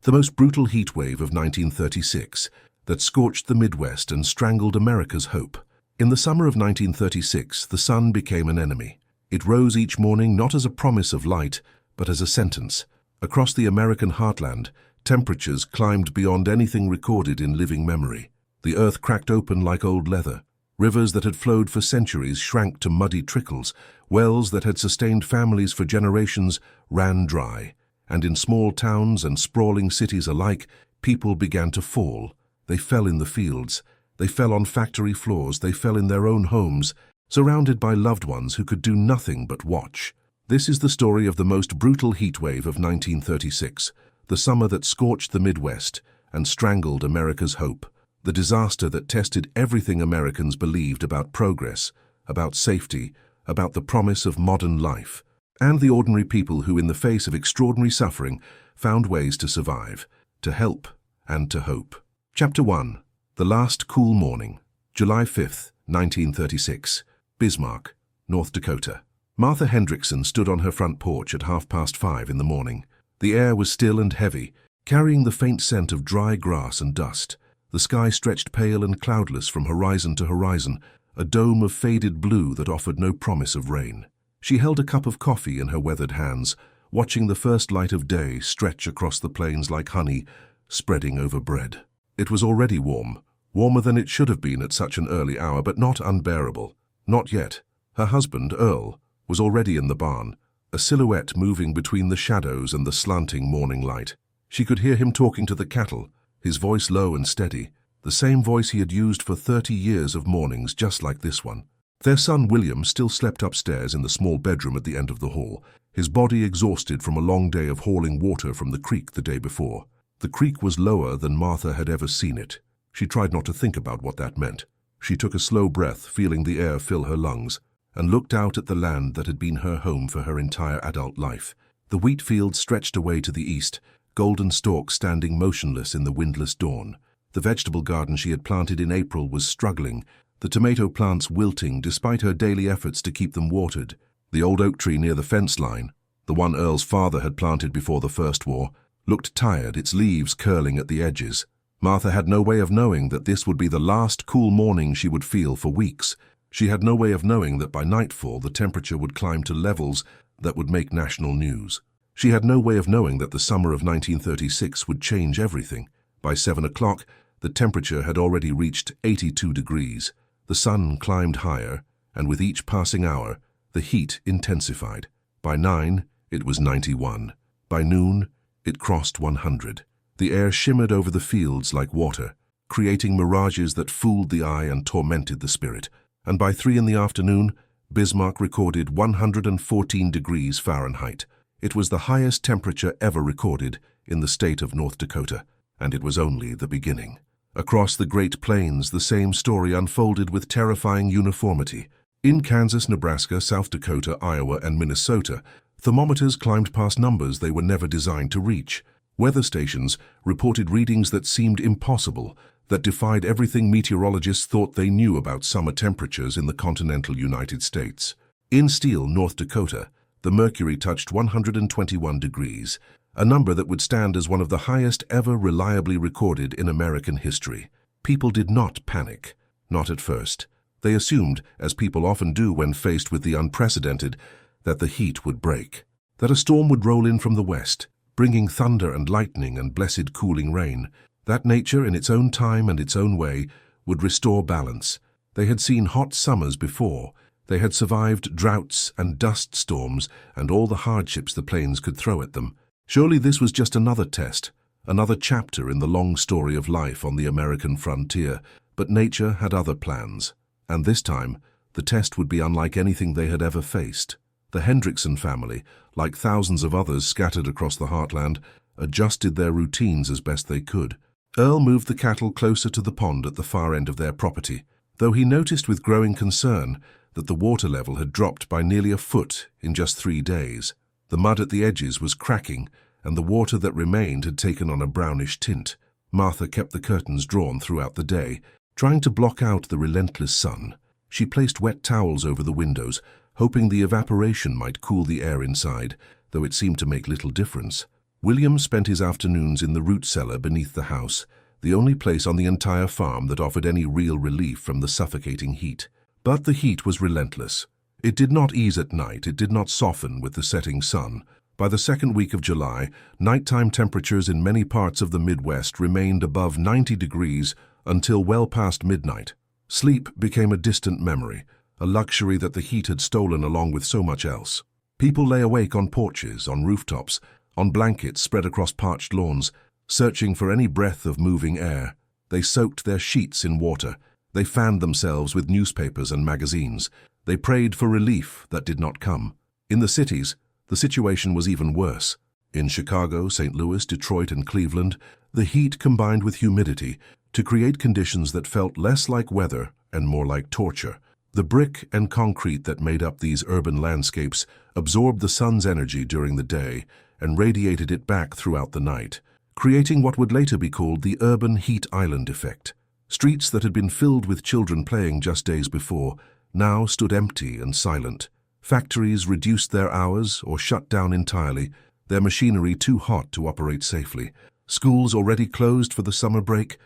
the most brutal heat wave of 1936 that scorched the Midwest and strangled America's hope. In the summer of 1936, the sun became an enemy. It rose each morning not as a promise of light, but as a sentence. Across the American heartland, temperatures climbed beyond anything recorded in living memory. The earth cracked open like old leather. Rivers that had flowed for centuries shrank to muddy trickles. Wells that had sustained families for generations ran dry. And in small towns and sprawling cities alike, people began to fall. They fell in the fields. They fell on factory floors. They fell in their own homes, surrounded by loved ones who could do nothing but watch. This is the story of the most brutal heatwave of 1936, the summer that scorched the Midwest and strangled America's hope, the disaster that tested everything Americans believed about progress, about safety, about the promise of modern life, and the ordinary people who, in the face of extraordinary suffering, found ways to survive, to help, and to hope. Chapter 1. The Last Cool Morning. July 5th, 1936. Bismarck, North Dakota. Martha Hendrickson stood on her front porch at 5:30 in the morning. The air was still and heavy, carrying the faint scent of dry grass and dust. The sky stretched pale and cloudless from horizon to horizon, a dome of faded blue that offered no promise of rain. She held a cup of coffee in her weathered hands, watching the first light of day stretch across the plains like honey, spreading over bread. It was already warm, warmer than it should have been at such an early hour, but not unbearable. Not yet. Her husband, Earl, was already in the barn, a silhouette moving between the shadows and the slanting morning light. She could hear him talking to the cattle, his voice low and steady, the same voice he had used for 30 years of mornings just like this one. Their son William still slept upstairs in the small bedroom at the end of the hall, his body exhausted from a long day of hauling water from the creek the day before. The creek was lower than Martha had ever seen it. She tried not to think about what that meant. She took a slow breath, feeling the air fill her lungs, and looked out at the land that had been her home for her entire adult life. The wheat fields stretched away to the east, golden stalks standing motionless in the windless dawn. The vegetable garden she had planted in April was struggling, the tomato plants wilting despite her daily efforts to keep them watered. The old oak tree near the fence line, the one Earl's father had planted before the First War, looked tired, its leaves curling at the edges. Martha had no way of knowing that this would be the last cool morning she would feel for weeks. She had no way of knowing that by nightfall the temperature would climb to levels that would make national news. She had no way of knowing that the summer of 1936 would change everything. By 7 o'clock, the temperature had already reached 82 degrees. The sun climbed higher, and with each passing hour, the heat intensified. By 9, it was 91. By noon, it crossed 100. The air shimmered over the fields like water, creating mirages that fooled the eye and tormented the spirit. And by 3 in the afternoon, Bismarck recorded 114 degrees Fahrenheit. It was the highest temperature ever recorded in the state of North Dakota, and it was only the beginning. Across the Great Plains, the same story unfolded with terrifying uniformity. In Kansas, Nebraska, South Dakota, Iowa, and Minnesota, thermometers climbed past numbers they were never designed to reach. Weather stations reported readings that seemed impossible, that defied everything meteorologists thought they knew about summer temperatures in the continental United States. In Steele, North Dakota, the mercury touched 121 degrees, a number that would stand as one of the highest ever reliably recorded in American history. People did not panic, not at first. They assumed, as people often do when faced with the unprecedented, that the heat would break, that a storm would roll in from the west, bringing thunder and lightning and blessed cooling rain, that nature, in its own time and its own way, would restore balance. They had seen hot summers before. They had survived droughts and dust storms and all the hardships the plains could throw at them. Surely this was just another test, another chapter in the long story of life on the American frontier. But nature had other plans, and this time the test would be unlike anything they had ever faced. The Hendrickson family, like thousands of others scattered across the heartland, adjusted their routines as best they could. Earl moved the cattle closer to the pond at the far end of their property, though he noticed with growing concern that the water level had dropped by nearly a foot in just 3 days. The mud at the edges was cracking, and the water that remained had taken on a brownish tint. Martha kept the curtains drawn throughout the day, trying to block out the relentless sun. She placed wet towels over the windows, hoping the evaporation might cool the air inside, though it seemed to make little difference. William spent his afternoons in the root cellar beneath the house, the only place on the entire farm that offered any real relief from the suffocating heat. But the heat was relentless. It did not ease at night, it did not soften with the setting sun. By the second week of July, nighttime temperatures in many parts of the Midwest remained above 90 degrees until well past midnight. Sleep became a distant memory, a luxury that the heat had stolen along with so much else. People lay awake on porches, on rooftops, on blankets spread across parched lawns, searching for any breath of moving air. They soaked their sheets in water. They fanned themselves with newspapers and magazines. They prayed for relief that did not come. In the cities, the situation was even worse. In Chicago, St. Louis, Detroit, and Cleveland, the heat combined with humidity to create conditions that felt less like weather and more like torture. The brick and concrete that made up these urban landscapes absorbed the sun's energy during the day and radiated it back throughout the night, creating what would later be called the urban heat island effect. Streets that had been filled with children playing just days before now stood empty and silent. Factories reduced their hours or shut down entirely, their machinery too hot to operate safely. Schools already closed for the summer break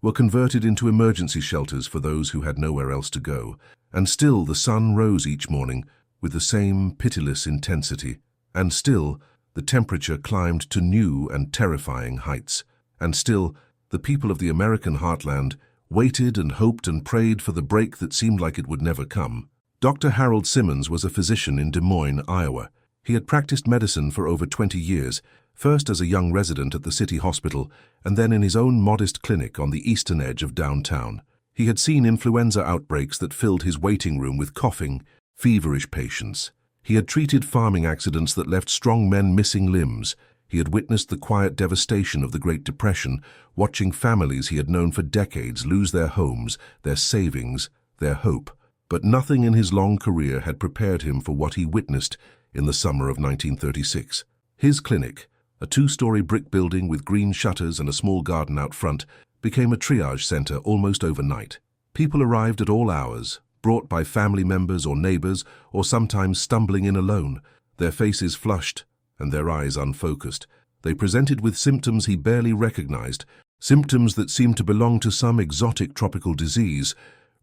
were converted into emergency shelters for those who had nowhere else to go. And still the sun rose each morning with the same pitiless intensity. And still the temperature climbed to new and terrifying heights. And still the people of the American heartland waited and hoped and prayed for the break that seemed like it would never come. Dr. Harold Simmons was a physician in Des Moines, Iowa. He had practiced medicine for over 20 years, first as a young resident at the city hospital and then in his own modest clinic on the eastern edge of downtown. He had seen influenza outbreaks that filled his waiting room with coughing, feverish patients. He had treated farming accidents that left strong men missing limbs. He had witnessed the quiet devastation of the Great Depression, watching families he had known for decades lose their homes, their savings, their hope. But nothing in his long career had prepared him for what he witnessed in the summer of 1936. His clinic, a two-story brick building with green shutters and a small garden out front, became a triage center almost overnight. People arrived at all hours, brought by family members or neighbors, or sometimes stumbling in alone, their faces flushed and their eyes unfocused. They presented with symptoms he barely recognized, symptoms that seemed to belong to some exotic tropical disease,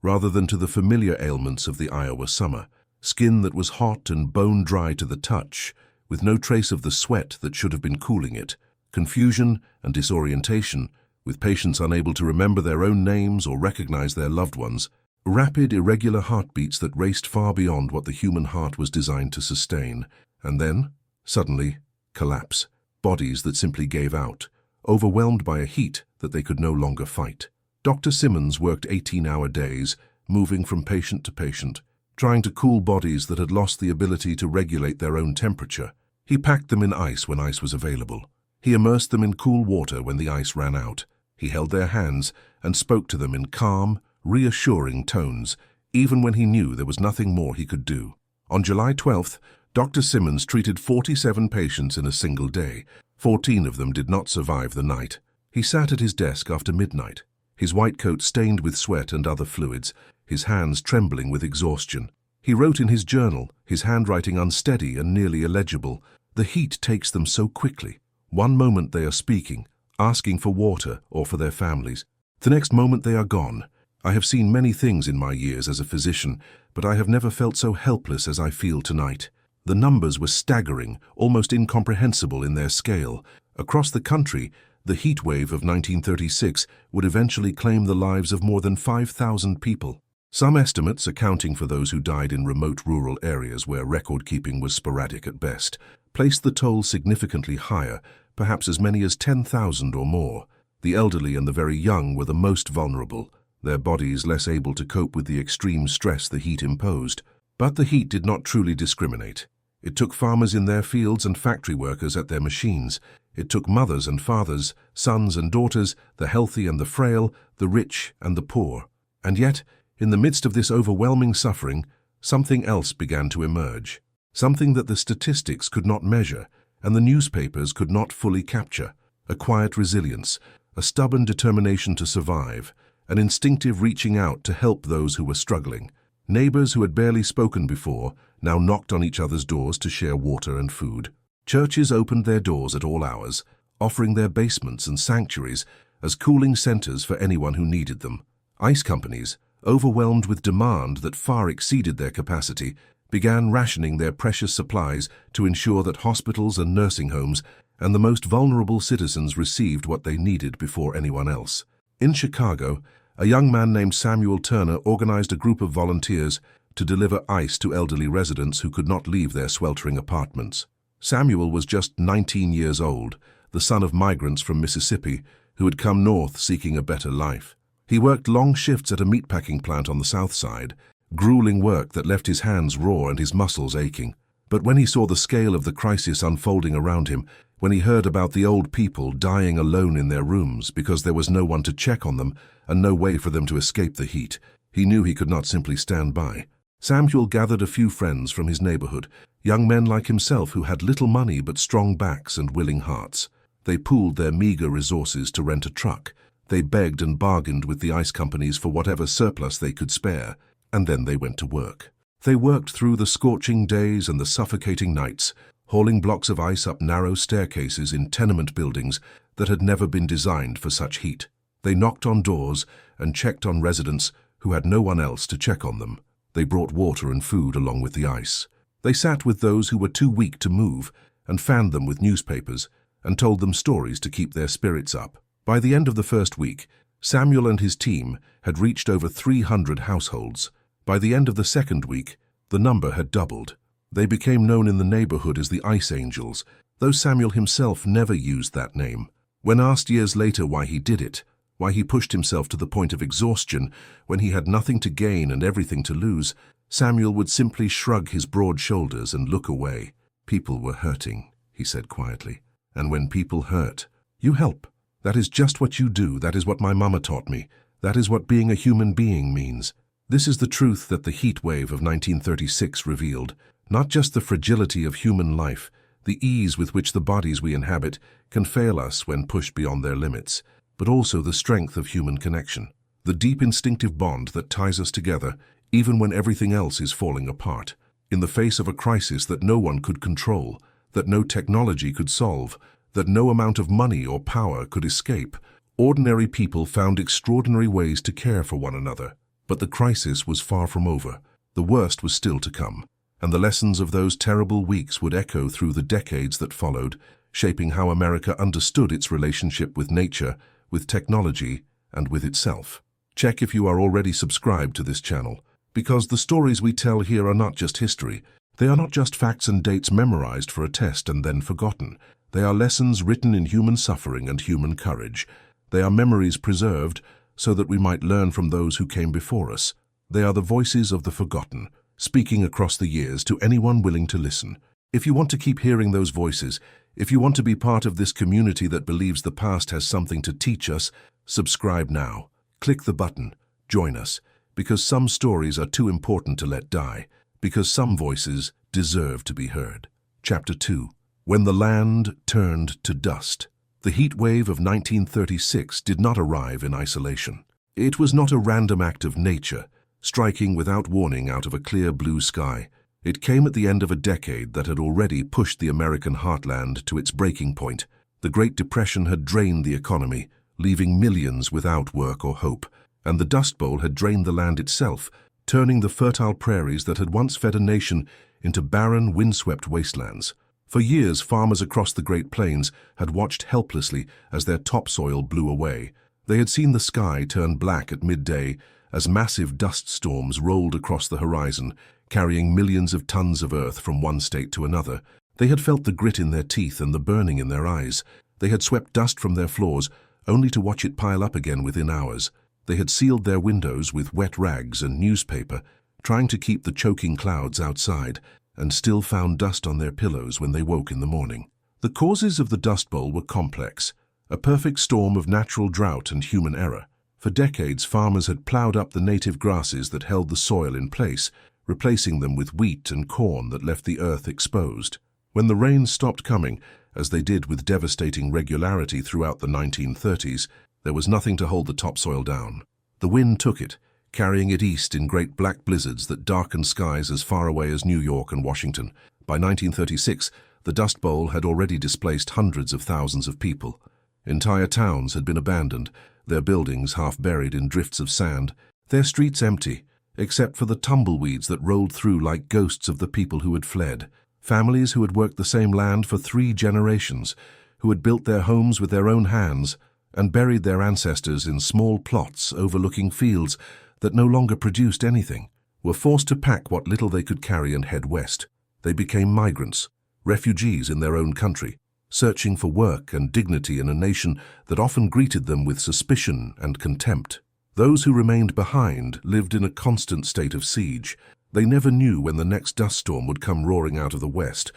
rather than to the familiar ailments of the Iowa summer. Skin that was hot and bone-dry to the touch, with no trace of the sweat that should have been cooling it. Confusion and disorientation, with patients unable to remember their own names or recognize their loved ones. Rapid, irregular heartbeats that raced far beyond what the human heart was designed to sustain. And then, suddenly, collapse. Bodies that simply gave out, overwhelmed by a heat that they could no longer fight. Dr. Simmons worked 18-hour days, moving from patient to patient, trying to cool bodies that had lost the ability to regulate their own temperature. He packed them in ice when ice was available. He immersed them in cool water when the ice ran out. He held their hands and spoke to them in calm, reassuring tones, even when he knew there was nothing more he could do. On July 12th, Dr. Simmons treated 47 patients in a single day. 14 of them did not survive the night. He sat at his desk after midnight, his white coat stained with sweat and other fluids, his hands trembling with exhaustion. He wrote in his journal, his handwriting unsteady and nearly illegible. The heat takes them so quickly. One moment they are speaking, asking for water or for their families. The next moment they are gone. I have seen many things in my years as a physician, but I have never felt so helpless as I feel tonight. The numbers were staggering, almost incomprehensible in their scale. Across the country, the heat wave of 1936 would eventually claim the lives of more than 5,000 people. Some estimates, accounting for those who died in remote rural areas where record-keeping was sporadic at best, placed the toll significantly higher, perhaps as many as 10,000 or more. The elderly and the very young were the most vulnerable, their bodies less able to cope with the extreme stress the heat imposed. But the heat did not truly discriminate. It took farmers in their fields and factory workers at their machines. It took mothers and fathers, sons and daughters, the healthy and the frail, the rich and the poor. And yet, in the midst of this overwhelming suffering, something else began to emerge. Something that the statistics could not measure and the newspapers could not fully capture. A quiet resilience, a stubborn determination to survive, an instinctive reaching out to help those who were struggling. Neighbors who had barely spoken before now knocked on each other's doors to share water and food. Churches opened their doors at all hours, offering their basements and sanctuaries as cooling centers for anyone who needed them. Ice companies, overwhelmed with demand that far exceeded their capacity, began rationing their precious supplies to ensure that hospitals and nursing homes and the most vulnerable citizens received what they needed before anyone else. In Chicago, a young man named Samuel Turner organized a group of volunteers to deliver ice to elderly residents who could not leave their sweltering apartments. Samuel was just 19 years old, the son of migrants from Mississippi who had come north seeking a better life. He worked long shifts at a meatpacking plant on the south side, grueling work that left his hands raw and his muscles aching. But when he saw the scale of the crisis unfolding around him, when he heard about the old people dying alone in their rooms because there was no one to check on them and no way for them to escape the heat, he knew he could not simply stand by. Samuel gathered a few friends from his neighborhood, young men like himself who had little money but strong backs and willing hearts. They pooled their meager resources to rent a truck. They begged and bargained with the ice companies for whatever surplus they could spare, and then they went to work. They worked through the scorching days and the suffocating nights, hauling blocks of ice up narrow staircases in tenement buildings that had never been designed for such heat. They knocked on doors and checked on residents who had no one else to check on them. They brought water and food along with the ice. They sat with those who were too weak to move and fanned them with newspapers and told them stories to keep their spirits up. By the end of the first week, Samuel and his team had reached over 300 households. By the end of the second week, the number had doubled. They became known in the neighborhood as the Ice Angels, though Samuel himself never used that name. When asked years later why he did it, why he pushed himself to the point of exhaustion when he had nothing to gain and everything to lose, Samuel would simply shrug his broad shoulders and look away. People were hurting, he said quietly. And when people hurt, you help. That is just what you do. That is what my mama taught me. That is what being a human being means. This is the truth that the heat wave of 1936 revealed. Not just the fragility of human life, the ease with which the bodies we inhabit can fail us when pushed beyond their limits, but also the strength of human connection, the deep instinctive bond that ties us together even when everything else is falling apart. In the face of a crisis that no one could control, that no technology could solve, that no amount of money or power could escape, ordinary people found extraordinary ways to care for one another. But the crisis was far from over. The worst was still to come, and the lessons of those terrible weeks would echo through the decades that followed, shaping how America understood its relationship with nature, with technology, and with itself. Check if you are already subscribed to this channel, because the stories we tell here are not just history. They are not just facts and dates memorized for a test and then forgotten. They are lessons written in human suffering and human courage. They are memories preserved so that we might learn from those who came before us. They are the voices of the forgotten, speaking across the years to anyone willing to listen. If you want to keep hearing those voices, if you want to be part of this community that believes the past has something to teach us, subscribe now. Click the button, join us, because some stories are too important to let die, because some voices deserve to be heard. Chapter 2. When the land turned to dust. The heat wave of 1936 did not arrive in isolation. It was not a random act of nature, striking without warning out of a clear blue sky. It came at the end of a decade that had already pushed the American heartland to its breaking point. The Great Depression had drained the economy, leaving millions without work or hope, and the Dust Bowl had drained the land itself, turning the fertile prairies that had once fed a nation into barren, windswept wastelands. For years, farmers across the Great Plains had watched helplessly as their topsoil blew away. They had seen the sky turn black at midday as massive dust storms rolled across the horizon, carrying millions of tons of earth from one state to another. They had felt the grit in their teeth and the burning in their eyes. They had swept dust from their floors, only to watch it pile up again within hours. They had sealed their windows with wet rags and newspaper, trying to keep the choking clouds outside, and still found dust on their pillows when they woke in the morning. The causes of the Dust Bowl were complex, a perfect storm of natural drought and human error. For decades, farmers had plowed up the native grasses that held the soil in place, replacing them with wheat and corn that left the earth exposed. When the rains stopped coming, as they did with devastating regularity throughout the 1930s, there was nothing to hold the topsoil down. The wind took it, carrying it east in great black blizzards that darkened skies as far away as New York and Washington. By 1936, The Dust Bowl had already displaced hundreds of thousands of people. Entire towns had been abandoned, their buildings half buried in drifts of sand, their streets empty, except for the tumbleweeds that rolled through like ghosts of the people who had fled. Families who had worked the same land for 3 generations, who had built their homes with their own hands and buried their ancestors in small plots overlooking fields that no longer produced anything, were forced to pack what little they could carry and head west. They became migrants, refugees in their own country, searching for work and dignity in a nation that often greeted them with suspicion and contempt. Those who remained behind lived in a constant state of siege. They never knew when the next dust storm would come roaring out of the west,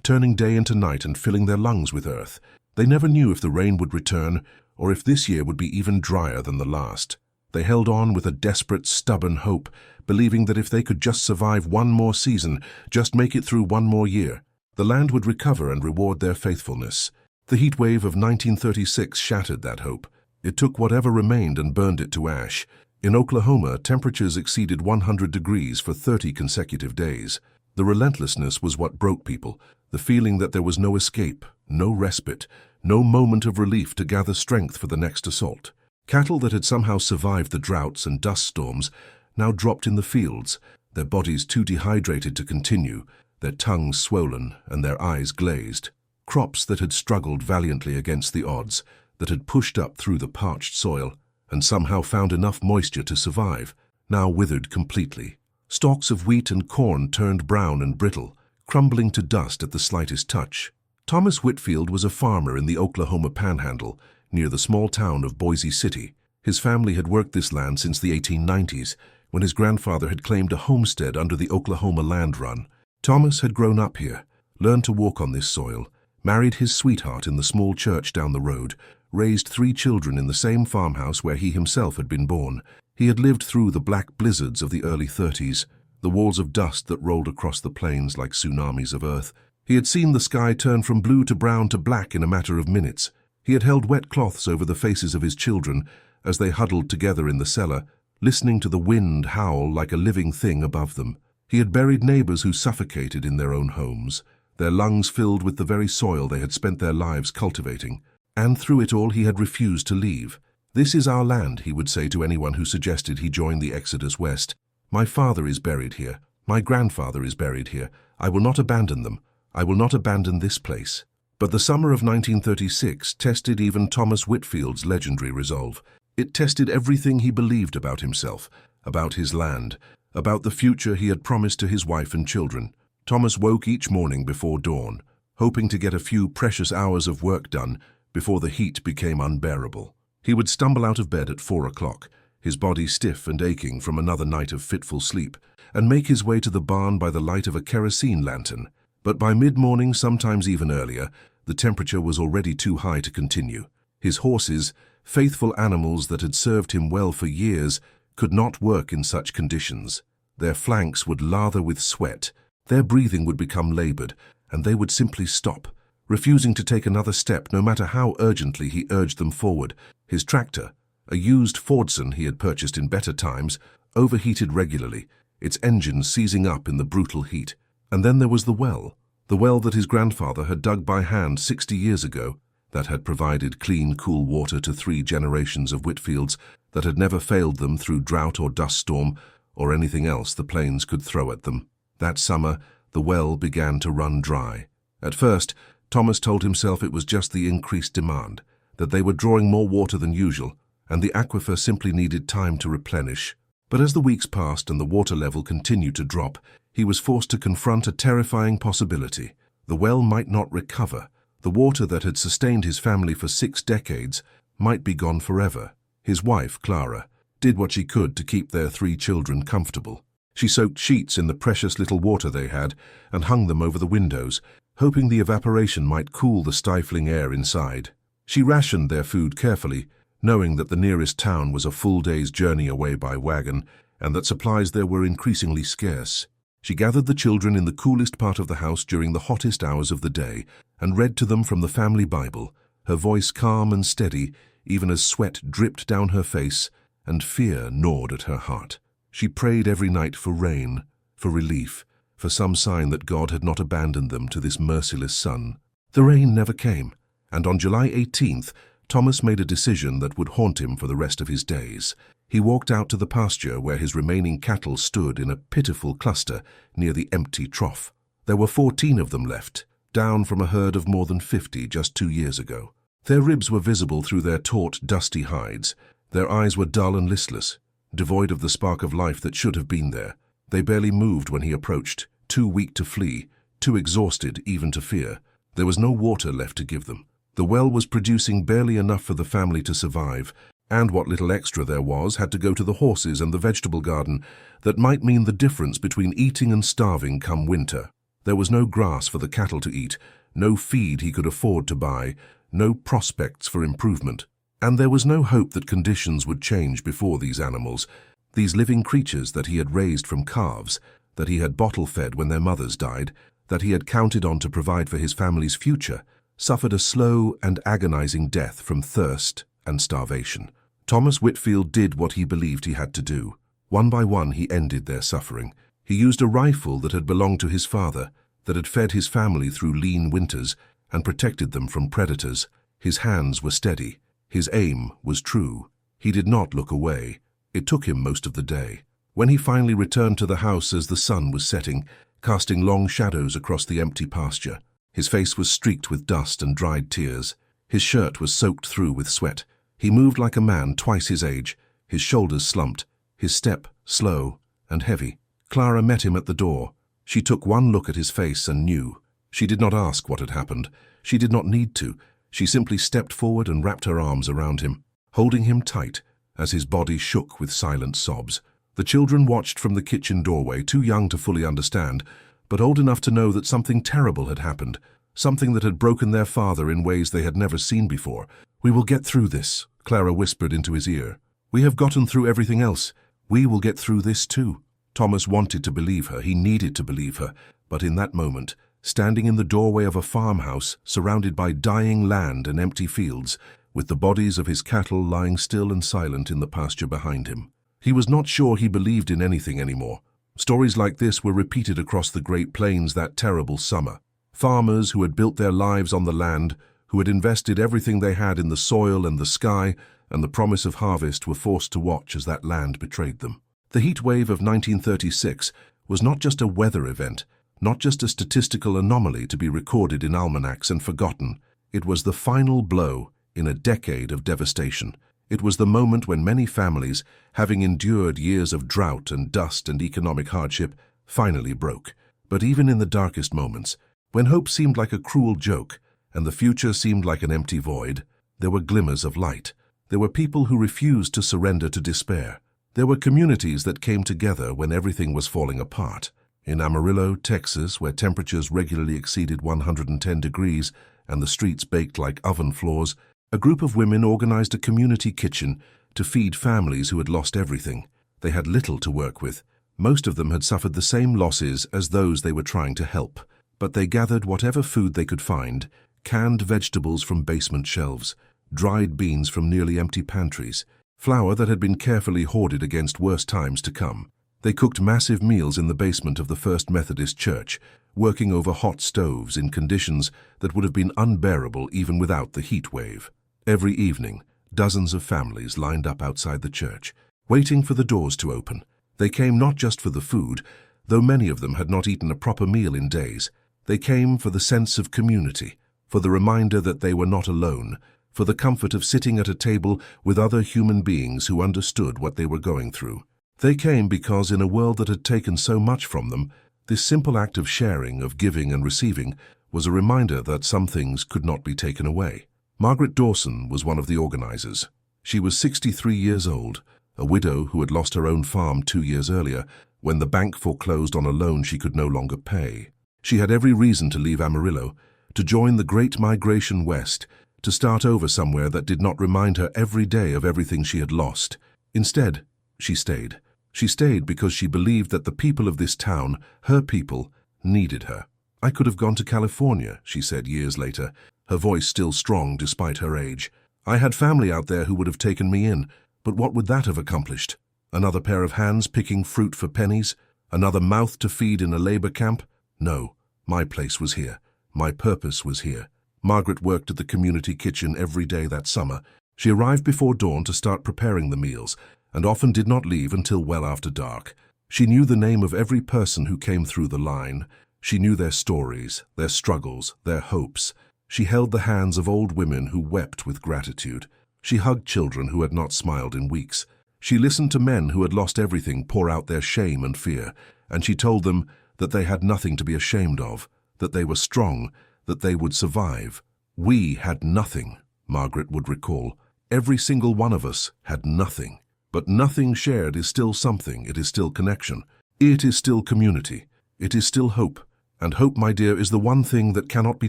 turning day into night and filling their lungs with earth. They never knew if the rain would return, or if this year would be even drier than the last. They held on with a desperate, stubborn hope, believing that if they could just survive one more season, just make it through one more year, the land would recover and reward their faithfulness. The heat wave of 1936 shattered that hope. It took whatever remained and burned it to ash. In Oklahoma, temperatures exceeded 100 degrees for 30 consecutive days. The relentlessness was what broke people, the feeling that there was no escape, no respite, no moment of relief to gather strength for the next assault. Cattle that had somehow survived the droughts and dust storms now dropped in the fields, their bodies too dehydrated to continue, their tongues swollen and their eyes glazed. Crops that had struggled valiantly against the odds, that had pushed up through the parched soil and somehow found enough moisture to survive, now withered completely. Stalks of wheat and corn turned brown and brittle, crumbling to dust at the slightest touch. Thomas Whitfield was a farmer in the Oklahoma Panhandle, near the small town of Boise City. His family had worked this land since the 1890s, when his grandfather had claimed a homestead under the Oklahoma Land Run. Thomas had grown up here, learned to walk on this soil, married his sweetheart in the small church down the road, raised 3 children in the same farmhouse where he himself had been born. He had lived through the black blizzards of the early 30s, the walls of dust that rolled across the plains like tsunamis of earth. He had seen the sky turn from blue to brown to black in a matter of minutes. He had held wet cloths over the faces of his children as they huddled together in the cellar, listening to the wind howl like a living thing above them. He had buried neighbors who suffocated in their own homes, their lungs filled with the very soil they had spent their lives cultivating. And through it all he had refused to leave. "This is our land," he would say to anyone who suggested he join the exodus west. "My father is buried here. My grandfather is buried here. I will not abandon them. I will not abandon this place." But the summer of 1936 tested even Thomas Whitfield's legendary resolve. It tested everything he believed about himself, about his land, about the future he had promised to his wife and children. Thomas woke each morning before dawn, hoping to get a few precious hours of work done before the heat became unbearable. He would stumble out of bed at 4 o'clock, his body stiff and aching from another night of fitful sleep, and make his way to the barn by the light of a kerosene lantern. But by mid-morning, sometimes even earlier, the temperature was already too high to continue. His horses, faithful animals that had served him well for years, could not work in such conditions. Their flanks would lather with sweat, their breathing would become labored, and they would simply stop, refusing to take another step no matter how urgently he urged them forward. His tractor, a used Fordson he had purchased in better times, overheated regularly, its engine seizing up in the brutal heat. And then there was the well that his grandfather had dug by hand 60 years ago, that had provided clean, cool water to 3 generations of Whitfields, that had never failed them through drought or dust storm or anything else the plains could throw at them. That summer, the well began to run dry. At first, Thomas told himself it was just the increased demand, that they were drawing more water than usual, and the aquifer simply needed time to replenish. But as the weeks passed and the water level continued to drop, he was forced to confront a terrifying possibility. The well might not recover. The water that had sustained his family for 6 decades might be gone forever. His wife, Clara, did what she could to keep their 3 children comfortable. She soaked sheets in the precious little water they had and hung them over the windows, hoping the evaporation might cool the stifling air inside. She rationed their food carefully, knowing that the nearest town was a full day's journey away by wagon and that supplies there were increasingly scarce. She gathered the children in the coolest part of the house during the hottest hours of the day and read to them from the family Bible, her voice calm and steady, even as sweat dripped down her face and fear gnawed at her heart. She prayed every night for rain, for relief, for some sign that God had not abandoned them to this merciless sun. The rain never came, and on July 18th, Thomas made a decision that would haunt him for the rest of his days. He walked out to the pasture where his remaining cattle stood in a pitiful cluster near the empty trough. There were 14 of them left, down from a herd of more than 50 just 2 years ago. Their ribs were visible through their taut, dusty hides. Their eyes were dull and listless, devoid of the spark of life that should have been there. They barely moved when he approached, too weak to flee, too exhausted even to fear. There was no water left to give them. The well was producing barely enough for the family to survive, and what little extra there was had to go to the horses and the vegetable garden that might mean the difference between eating and starving come winter. There was no grass for the cattle to eat, no feed he could afford to buy, no prospects for improvement. And there was no hope that conditions would change before these animals, these living creatures that he had raised from calves, that he had bottle-fed when their mothers died, that he had counted on to provide for his family's future, suffered a slow and agonizing death from thirst and starvation. Thomas Whitfield did what he believed he had to do. One by one he ended their suffering. He used a rifle that had belonged to his father, that had fed his family through lean winters and protected them from predators. His hands were steady. His aim was true. He did not look away. It took him most of the day. When he finally returned to the house as the sun was setting, casting long shadows across the empty pasture, his face was streaked with dust and dried tears. His shirt was soaked through with sweat. He moved like a man twice his age, his shoulders slumped, his step slow and heavy. Clara met him at the door. She took one look at his face and knew. She did not ask what had happened. She did not need to. She simply stepped forward and wrapped her arms around him, holding him tight as his body shook with silent sobs. The children watched from the kitchen doorway, too young to fully understand, but old enough to know that something terrible had happened, something that had broken their father in ways they had never seen before. "We will get through this," Clara whispered into his ear. "We have gotten through everything else. We will get through this too." Thomas wanted to believe her. He needed to believe her. But in that moment, standing in the doorway of a farmhouse, surrounded by dying land and empty fields, with the bodies of his cattle lying still and silent in the pasture behind him, he was not sure he believed in anything anymore. Stories like this were repeated across the Great Plains that terrible summer. Farmers who had built their lives on the land, who had invested everything they had in the soil and the sky and the promise of harvest, were forced to watch as that land betrayed them. The heat wave of 1936 was not just a weather event, not just a statistical anomaly to be recorded in almanacs and forgotten. It was the final blow in a decade of devastation. It was the moment when many families, having endured years of drought and dust and economic hardship, finally broke. But even in the darkest moments, when hope seemed like a cruel joke and the future seemed like an empty void, there were glimmers of light. There were people who refused to surrender to despair. There were communities that came together when everything was falling apart. In Amarillo, Texas, where temperatures regularly exceeded 110 degrees and the streets baked like oven floors, a group of women organized a community kitchen to feed families who had lost everything. They had little to work with. Most of them had suffered the same losses as those they were trying to help. But they gathered whatever food they could find, canned vegetables from basement shelves, dried beans from nearly empty pantries, flour that had been carefully hoarded against worse times to come. They cooked massive meals in the basement of the First Methodist Church, working over hot stoves in conditions that would have been unbearable even without the heat wave. Every evening, dozens of families lined up outside the church, waiting for the doors to open. They came not just for the food, though many of them had not eaten a proper meal in days. They came for the sense of community, for the reminder that they were not alone, for the comfort of sitting at a table with other human beings who understood what they were going through. They came because in a world that had taken so much from them, this simple act of sharing, of giving and receiving, was a reminder that some things could not be taken away. Margaret Dawson was one of the organizers. She was 63 years old, a widow who had lost her own farm 2 years earlier when the bank foreclosed on a loan she could no longer pay. She had every reason to leave Amarillo, to join the great migration west, to start over somewhere that did not remind her every day of everything she had lost. Instead, she stayed. She stayed because she believed that the people of this town, her people, needed her. "I could have gone to California," she said years later, her voice still strong despite her age. "I had family out there who would have taken me in, but what would that have accomplished? Another pair of hands picking fruit for pennies? Another mouth to feed in a labor camp? No, my place was here. My purpose was here. Margaret worked at the community kitchen every day that summer. She arrived before dawn to start preparing the meals, and often did not leave until well after dark. She knew the name of every person who came through the line. She knew their stories, their struggles, their hopes. She held the hands of old women who wept with gratitude. She hugged children who had not smiled in weeks. She listened to men who had lost everything pour out their shame and fear, and she told them that they had nothing to be ashamed of, that they were strong, that they would survive. We had nothing, Margaret would recall. Every single one of us had nothing. But nothing shared is still something. It is still connection. It is still community. It is still hope. And hope, my dear, is the one thing that cannot be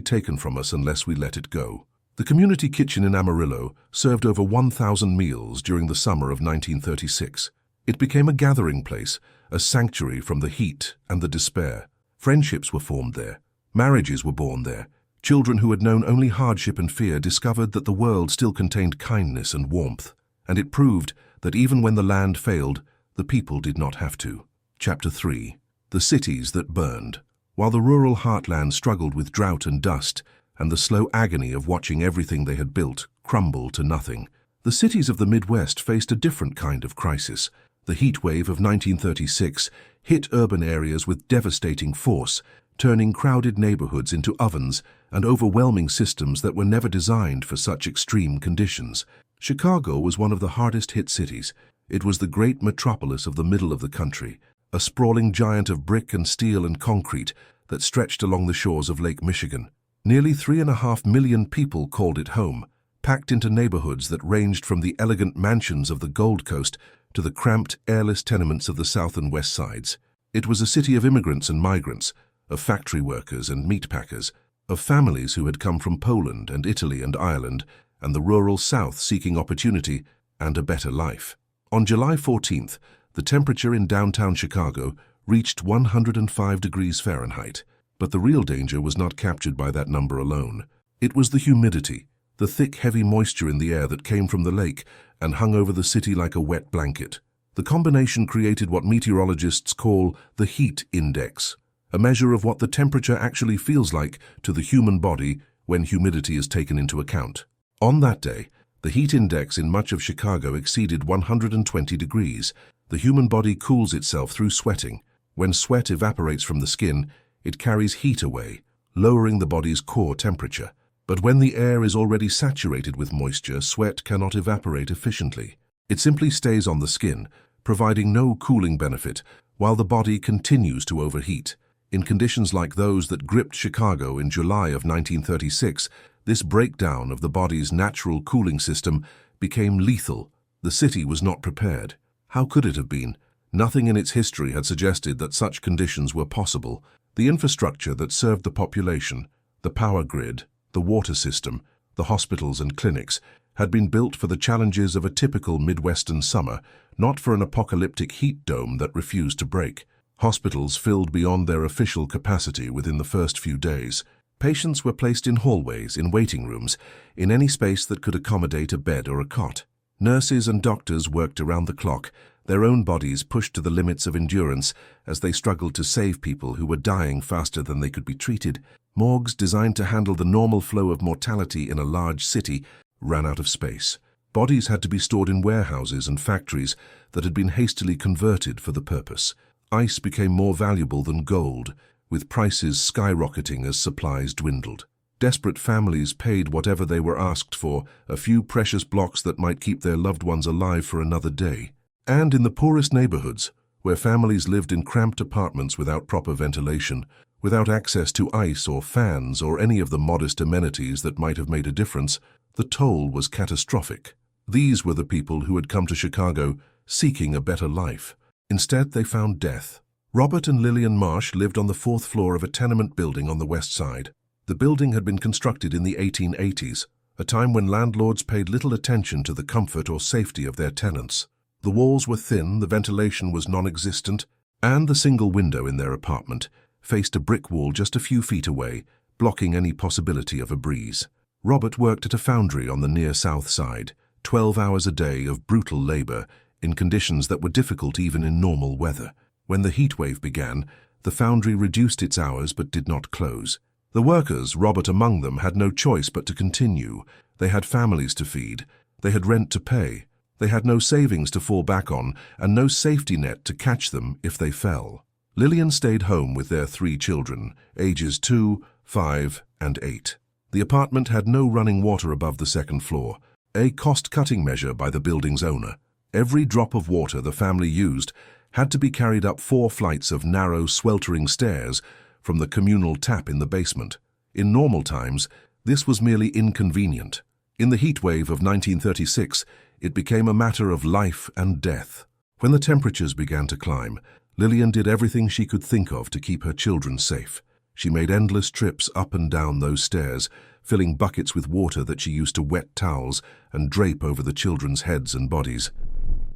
taken from us unless we let it go. The community kitchen in Amarillo served over 1,000 meals during the summer of 1936. It became a gathering place, a sanctuary from the heat and the despair. Friendships were formed there. Marriages were born there. Children who had known only hardship and fear discovered that the world still contained kindness and warmth. And it proved that even when the land failed, the people did not have to. Chapter 3. The cities that burned. While the rural heartland struggled with drought and dust, and the slow agony of watching everything they had built crumble to nothing, the cities of the Midwest faced a different kind of crisis. The heat wave of 1936 hit urban areas with devastating force, turning crowded neighborhoods into ovens and overwhelming systems that were never designed for such extreme conditions. Chicago was one of the hardest-hit cities. It was the great metropolis of the middle of the country, a sprawling giant of brick and steel and concrete that stretched along the shores of Lake Michigan. Nearly 3.5 million people called it home, packed into neighborhoods that ranged from the elegant mansions of the Gold Coast to the cramped, airless tenements of the South and West Sides. It was a city of immigrants and migrants, of factory workers and meat packers, of families who had come from Poland and Italy and Ireland, and the rural South seeking opportunity and a better life. On July 14th, the temperature in downtown Chicago reached 105 degrees Fahrenheit. But the real danger was not captured by that number alone. It was the humidity, the thick, heavy moisture in the air that came from the lake and hung over the city like a wet blanket. The combination created what meteorologists call the heat index, a measure of what the temperature actually feels like to the human body when humidity is taken into account. On that day, the heat index in much of Chicago exceeded 120 degrees. The human body cools itself through sweating. When sweat evaporates from the skin, it carries heat away, lowering the body's core temperature. But when the air is already saturated with moisture, sweat cannot evaporate efficiently. It simply stays on the skin, providing no cooling benefit, while the body continues to overheat. In conditions like those that gripped Chicago in July of 1936, this breakdown of the body's natural cooling system became lethal. The city was not prepared. How could it have been? Nothing in its history had suggested that such conditions were possible. The infrastructure that served the population, the power grid, the water system, the hospitals and clinics, had been built for the challenges of a typical Midwestern summer, not for an apocalyptic heat dome that refused to break. Hospitals filled beyond their official capacity within the first few days. Patients were placed in hallways, in waiting rooms, in any space that could accommodate a bed or a cot. Nurses and doctors worked around the clock, their own bodies pushed to the limits of endurance as they struggled to save people who were dying faster than they could be treated. Morgues designed to handle the normal flow of mortality in a large city ran out of space. Bodies had to be stored in warehouses and factories that had been hastily converted for the purpose. Ice became more valuable than gold, with prices skyrocketing as supplies dwindled. Desperate families paid whatever they were asked for, a few precious blocks that might keep their loved ones alive for another day. And in the poorest neighborhoods, where families lived in cramped apartments without proper ventilation, without access to ice or fans or any of the modest amenities that might have made a difference, the toll was catastrophic. These were the people who had come to Chicago seeking a better life. Instead, they found death. Robert and Lillian Marsh lived on the 4th floor of a tenement building on the west side. The building had been constructed in the 1880s, a time when landlords paid little attention to the comfort or safety of their tenants. The walls were thin, the ventilation was non-existent, and the single window in their apartment faced a brick wall just a few feet away, blocking any possibility of a breeze. Robert worked at a foundry on the near south side, 12 hours a day of brutal labor in conditions that were difficult even in normal weather. When the heat wave began, the foundry reduced its hours but did not close. The workers, Robert among them, had no choice but to continue. They had families to feed. They had rent to pay. They had no savings to fall back on and no safety net to catch them if they fell. Lillian stayed home with their 3 children, ages 2, 5, and 8. The apartment had no running water above the 2nd floor, a cost-cutting measure by the building's owner. Every drop of water the family used had to be carried up 4 flights of narrow, sweltering stairs from the communal tap in the basement. In normal times, this was merely inconvenient. In the heat wave of 1936, it became a matter of life and death. When the temperatures began to climb, Lillian did everything she could think of to keep her children safe. She made endless trips up and down those stairs, filling buckets with water that she used to wet towels and drape over the children's heads and bodies.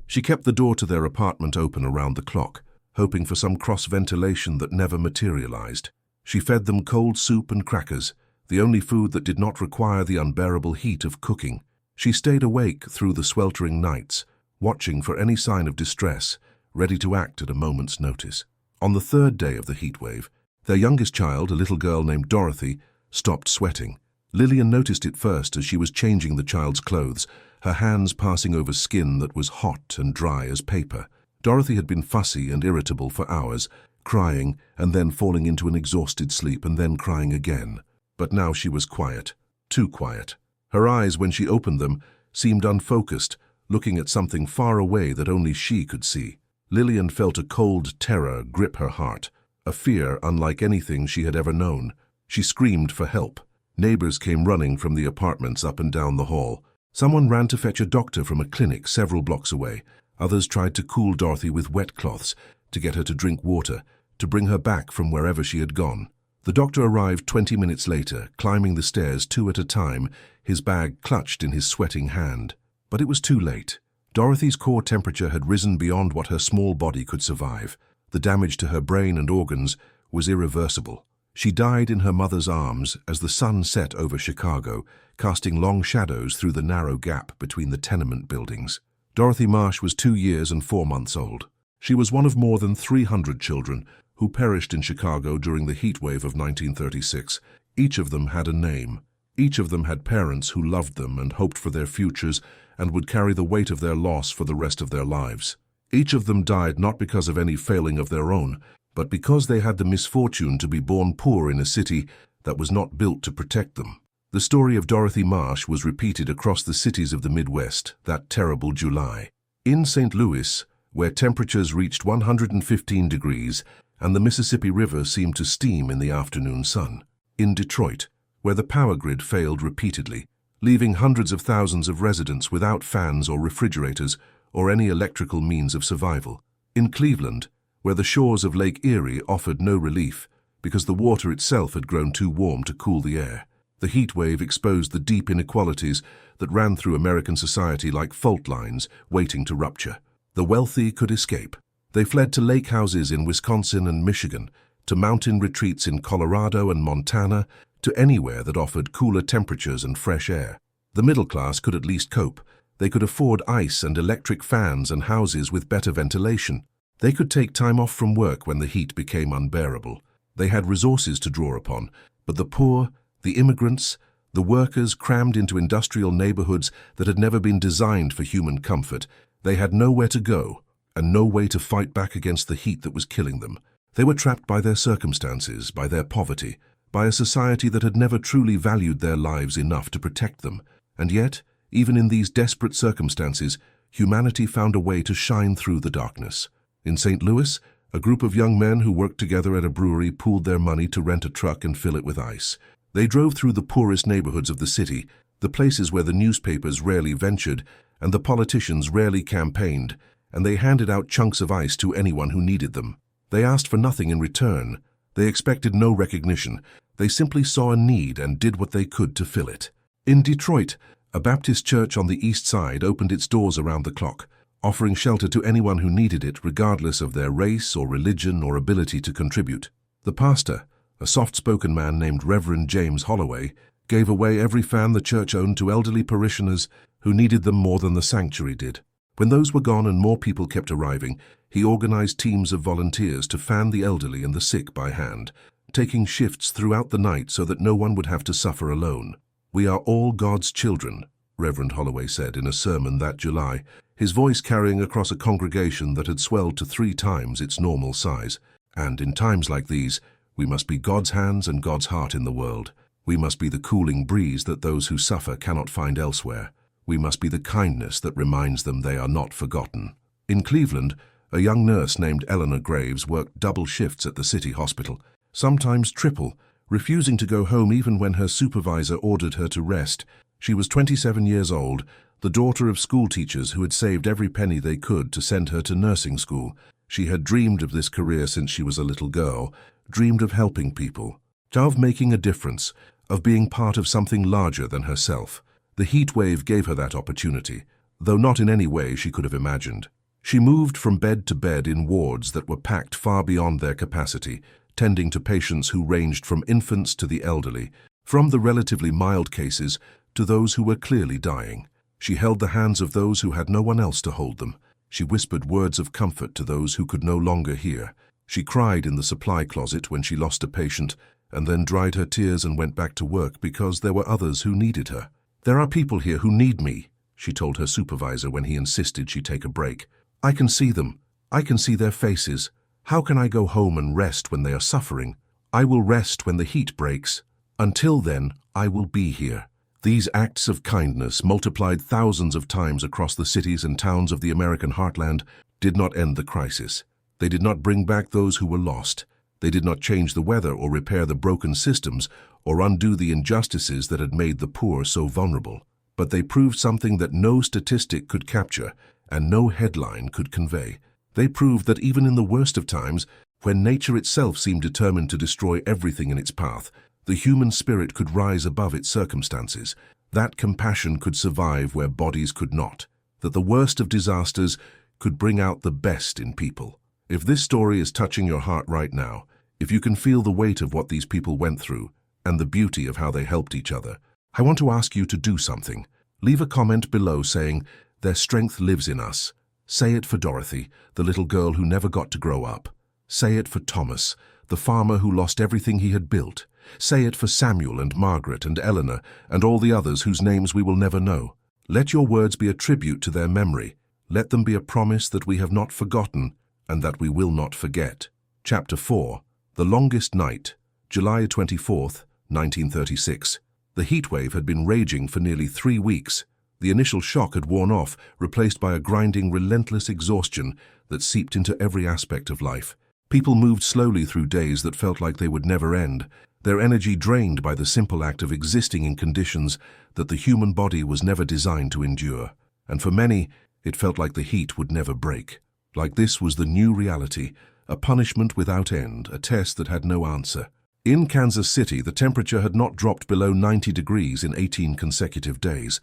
She kept the door to their apartment open around the clock, hoping for some cross-ventilation that never materialized. She fed them cold soup and crackers, the only food that did not require the unbearable heat of cooking. She stayed awake through the sweltering nights, watching for any sign of distress, ready to act at a moment's notice. On the 3rd day of the heat wave, their youngest child, a little girl named Dorothy, stopped sweating. Lillian noticed it first as she was changing the child's clothes, her hands passing over skin that was hot and dry as paper. Dorothy had been fussy and irritable for hours, crying and then falling into an exhausted sleep and then crying again. But now she was quiet, too quiet. Her eyes, when she opened them, seemed unfocused, looking at something far away that only she could see. Lillian felt a cold terror grip her heart, a fear unlike anything she had ever known. She screamed for help. Neighbors came running from the apartments up and down the hall. Someone ran to fetch a doctor from a clinic several blocks away. Others tried to cool Dorothy with wet cloths, to get her to drink water, to bring her back from wherever she had gone. The doctor arrived 20 minutes later, climbing the stairs 2 at a time, his bag clutched in his sweating hand. But it was too late. Dorothy's core temperature had risen beyond what her small body could survive. The damage to her brain and organs was irreversible. She died in her mother's arms as the sun set over Chicago, casting long shadows through the narrow gap between the tenement buildings. Dorothy Marsh was 2 years and 4 months old. She was one of more than 300 children who perished in Chicago during the heat wave of 1936. Each of them had a name. Each of them had parents who loved them and hoped for their futures and would carry the weight of their loss for the rest of their lives. Each of them died not because of any failing of their own, but because they had the misfortune to be born poor in a city that was not built to protect them. The story of Dorothy Marsh was repeated across the cities of the Midwest that terrible July. In St. Louis, where temperatures reached 115 degrees and the Mississippi River seemed to steam in the afternoon sun. In Detroit, where the power grid failed repeatedly, leaving hundreds of thousands of residents without fans or refrigerators or any electrical means of survival. In Cleveland, where the shores of Lake Erie offered no relief because the water itself had grown too warm to cool the air. The heat wave exposed the deep inequalities that ran through American society like fault lines waiting to rupture. The wealthy could escape. They fled to lake houses in Wisconsin and Michigan, to mountain retreats in Colorado and Montana, to anywhere that offered cooler temperatures and fresh air. The middle class could at least cope. They could afford ice and electric fans and houses with better ventilation. They could take time off from work when the heat became unbearable. They had resources to draw upon, but the poor, the immigrants, the workers crammed into industrial neighborhoods that had never been designed for human comfort, they had nowhere to go and no way to fight back against the heat that was killing them. They were trapped by their circumstances, by their poverty, by a society that had never truly valued their lives enough to protect them. And yet, even in these desperate circumstances, humanity found a way to shine through the darkness. In St. Louis, a group of young men who worked together at a brewery pooled their money to rent a truck and fill it with ice. They drove through the poorest neighborhoods of the city, the places where the newspapers rarely ventured and the politicians rarely campaigned, and they handed out chunks of ice to anyone who needed them. They asked for nothing in return. They expected no recognition. They simply saw a need and did what they could to fill it. In Detroit, a Baptist church on the east side opened its doors around the clock, offering shelter to anyone who needed it regardless of their race or religion or ability to contribute. The pastor, a soft-spoken man named Reverend James Holloway, gave away every fan the church owned to elderly parishioners who needed them more than the sanctuary did. When those were gone and more people kept arriving, he organized teams of volunteers to fan the elderly and the sick by hand, taking shifts throughout the night so that no one would have to suffer alone. "We are all God's children," Reverend Holloway said in a sermon that July, his voice carrying across a congregation that had swelled to 3 times its normal size. "And in times like these, we must be God's hands and God's heart in the world. We must be the cooling breeze that those who suffer cannot find elsewhere. We must be the kindness that reminds them they are not forgotten." In Cleveland, a young nurse named Eleanor Graves worked double shifts at the city hospital, sometimes triple, refusing to go home even when her supervisor ordered her to rest. She was 27 years old, the daughter of school teachers who had saved every penny they could to send her to nursing school. She had dreamed of this career since she was a little girl, dreamed of helping people, of making a difference, of being part of something larger than herself. The heat wave gave her that opportunity, though not in any way she could have imagined. She moved from bed to bed in wards that were packed far beyond their capacity, tending to patients who ranged from infants to the elderly, from the relatively mild cases to those who were clearly dying. She held the hands of those who had no one else to hold them. She whispered words of comfort to those who could no longer hear. She cried in the supply closet when she lost a patient, and then dried her tears and went back to work because there were others who needed her. "There are people here who need me," she told her supervisor when he insisted she take a break. "I can see them. I can see their faces. How can I go home and rest when they are suffering? I will rest when the heat breaks. Until then, I will be here." These acts of kindness, multiplied thousands of times across the cities and towns of the American heartland, did not end the crisis. They did not bring back those who were lost. They did not change the weather or repair the broken systems or undo the injustices that had made the poor so vulnerable. But they proved something that no statistic could capture and no headline could convey. They proved that even in the worst of times, when nature itself seemed determined to destroy everything in its path, the human spirit could rise above its circumstances, that compassion could survive where bodies could not, that the worst of disasters could bring out the best in people. If this story is touching your heart right now, if you can feel the weight of what these people went through and the beauty of how they helped each other, I want to ask you to do something. Leave a comment below saying, "Their strength lives in us." Say it for Dorothy, the little girl who never got to grow up. Say it for Thomas, the farmer who lost everything he had built. Say it for Samuel and Margaret and Eleanor and all the others whose names we will never know. Let your words be a tribute to their memory. Let them be a promise that we have not forgotten and that we will not forget. Chapter 4. The Longest Night, July 24th, 1936. The heatwave had been raging for nearly 3 weeks. The initial shock had worn off, replaced by a grinding, relentless exhaustion that seeped into every aspect of life. People moved slowly through days that felt like they would never end, their energy drained by the simple act of existing in conditions that the human body was never designed to endure. And for many, it felt like the heat would never break. Like this was the new reality, a punishment without end, a test that had no answer. In Kansas City, the temperature had not dropped below 90 degrees in 18 consecutive days.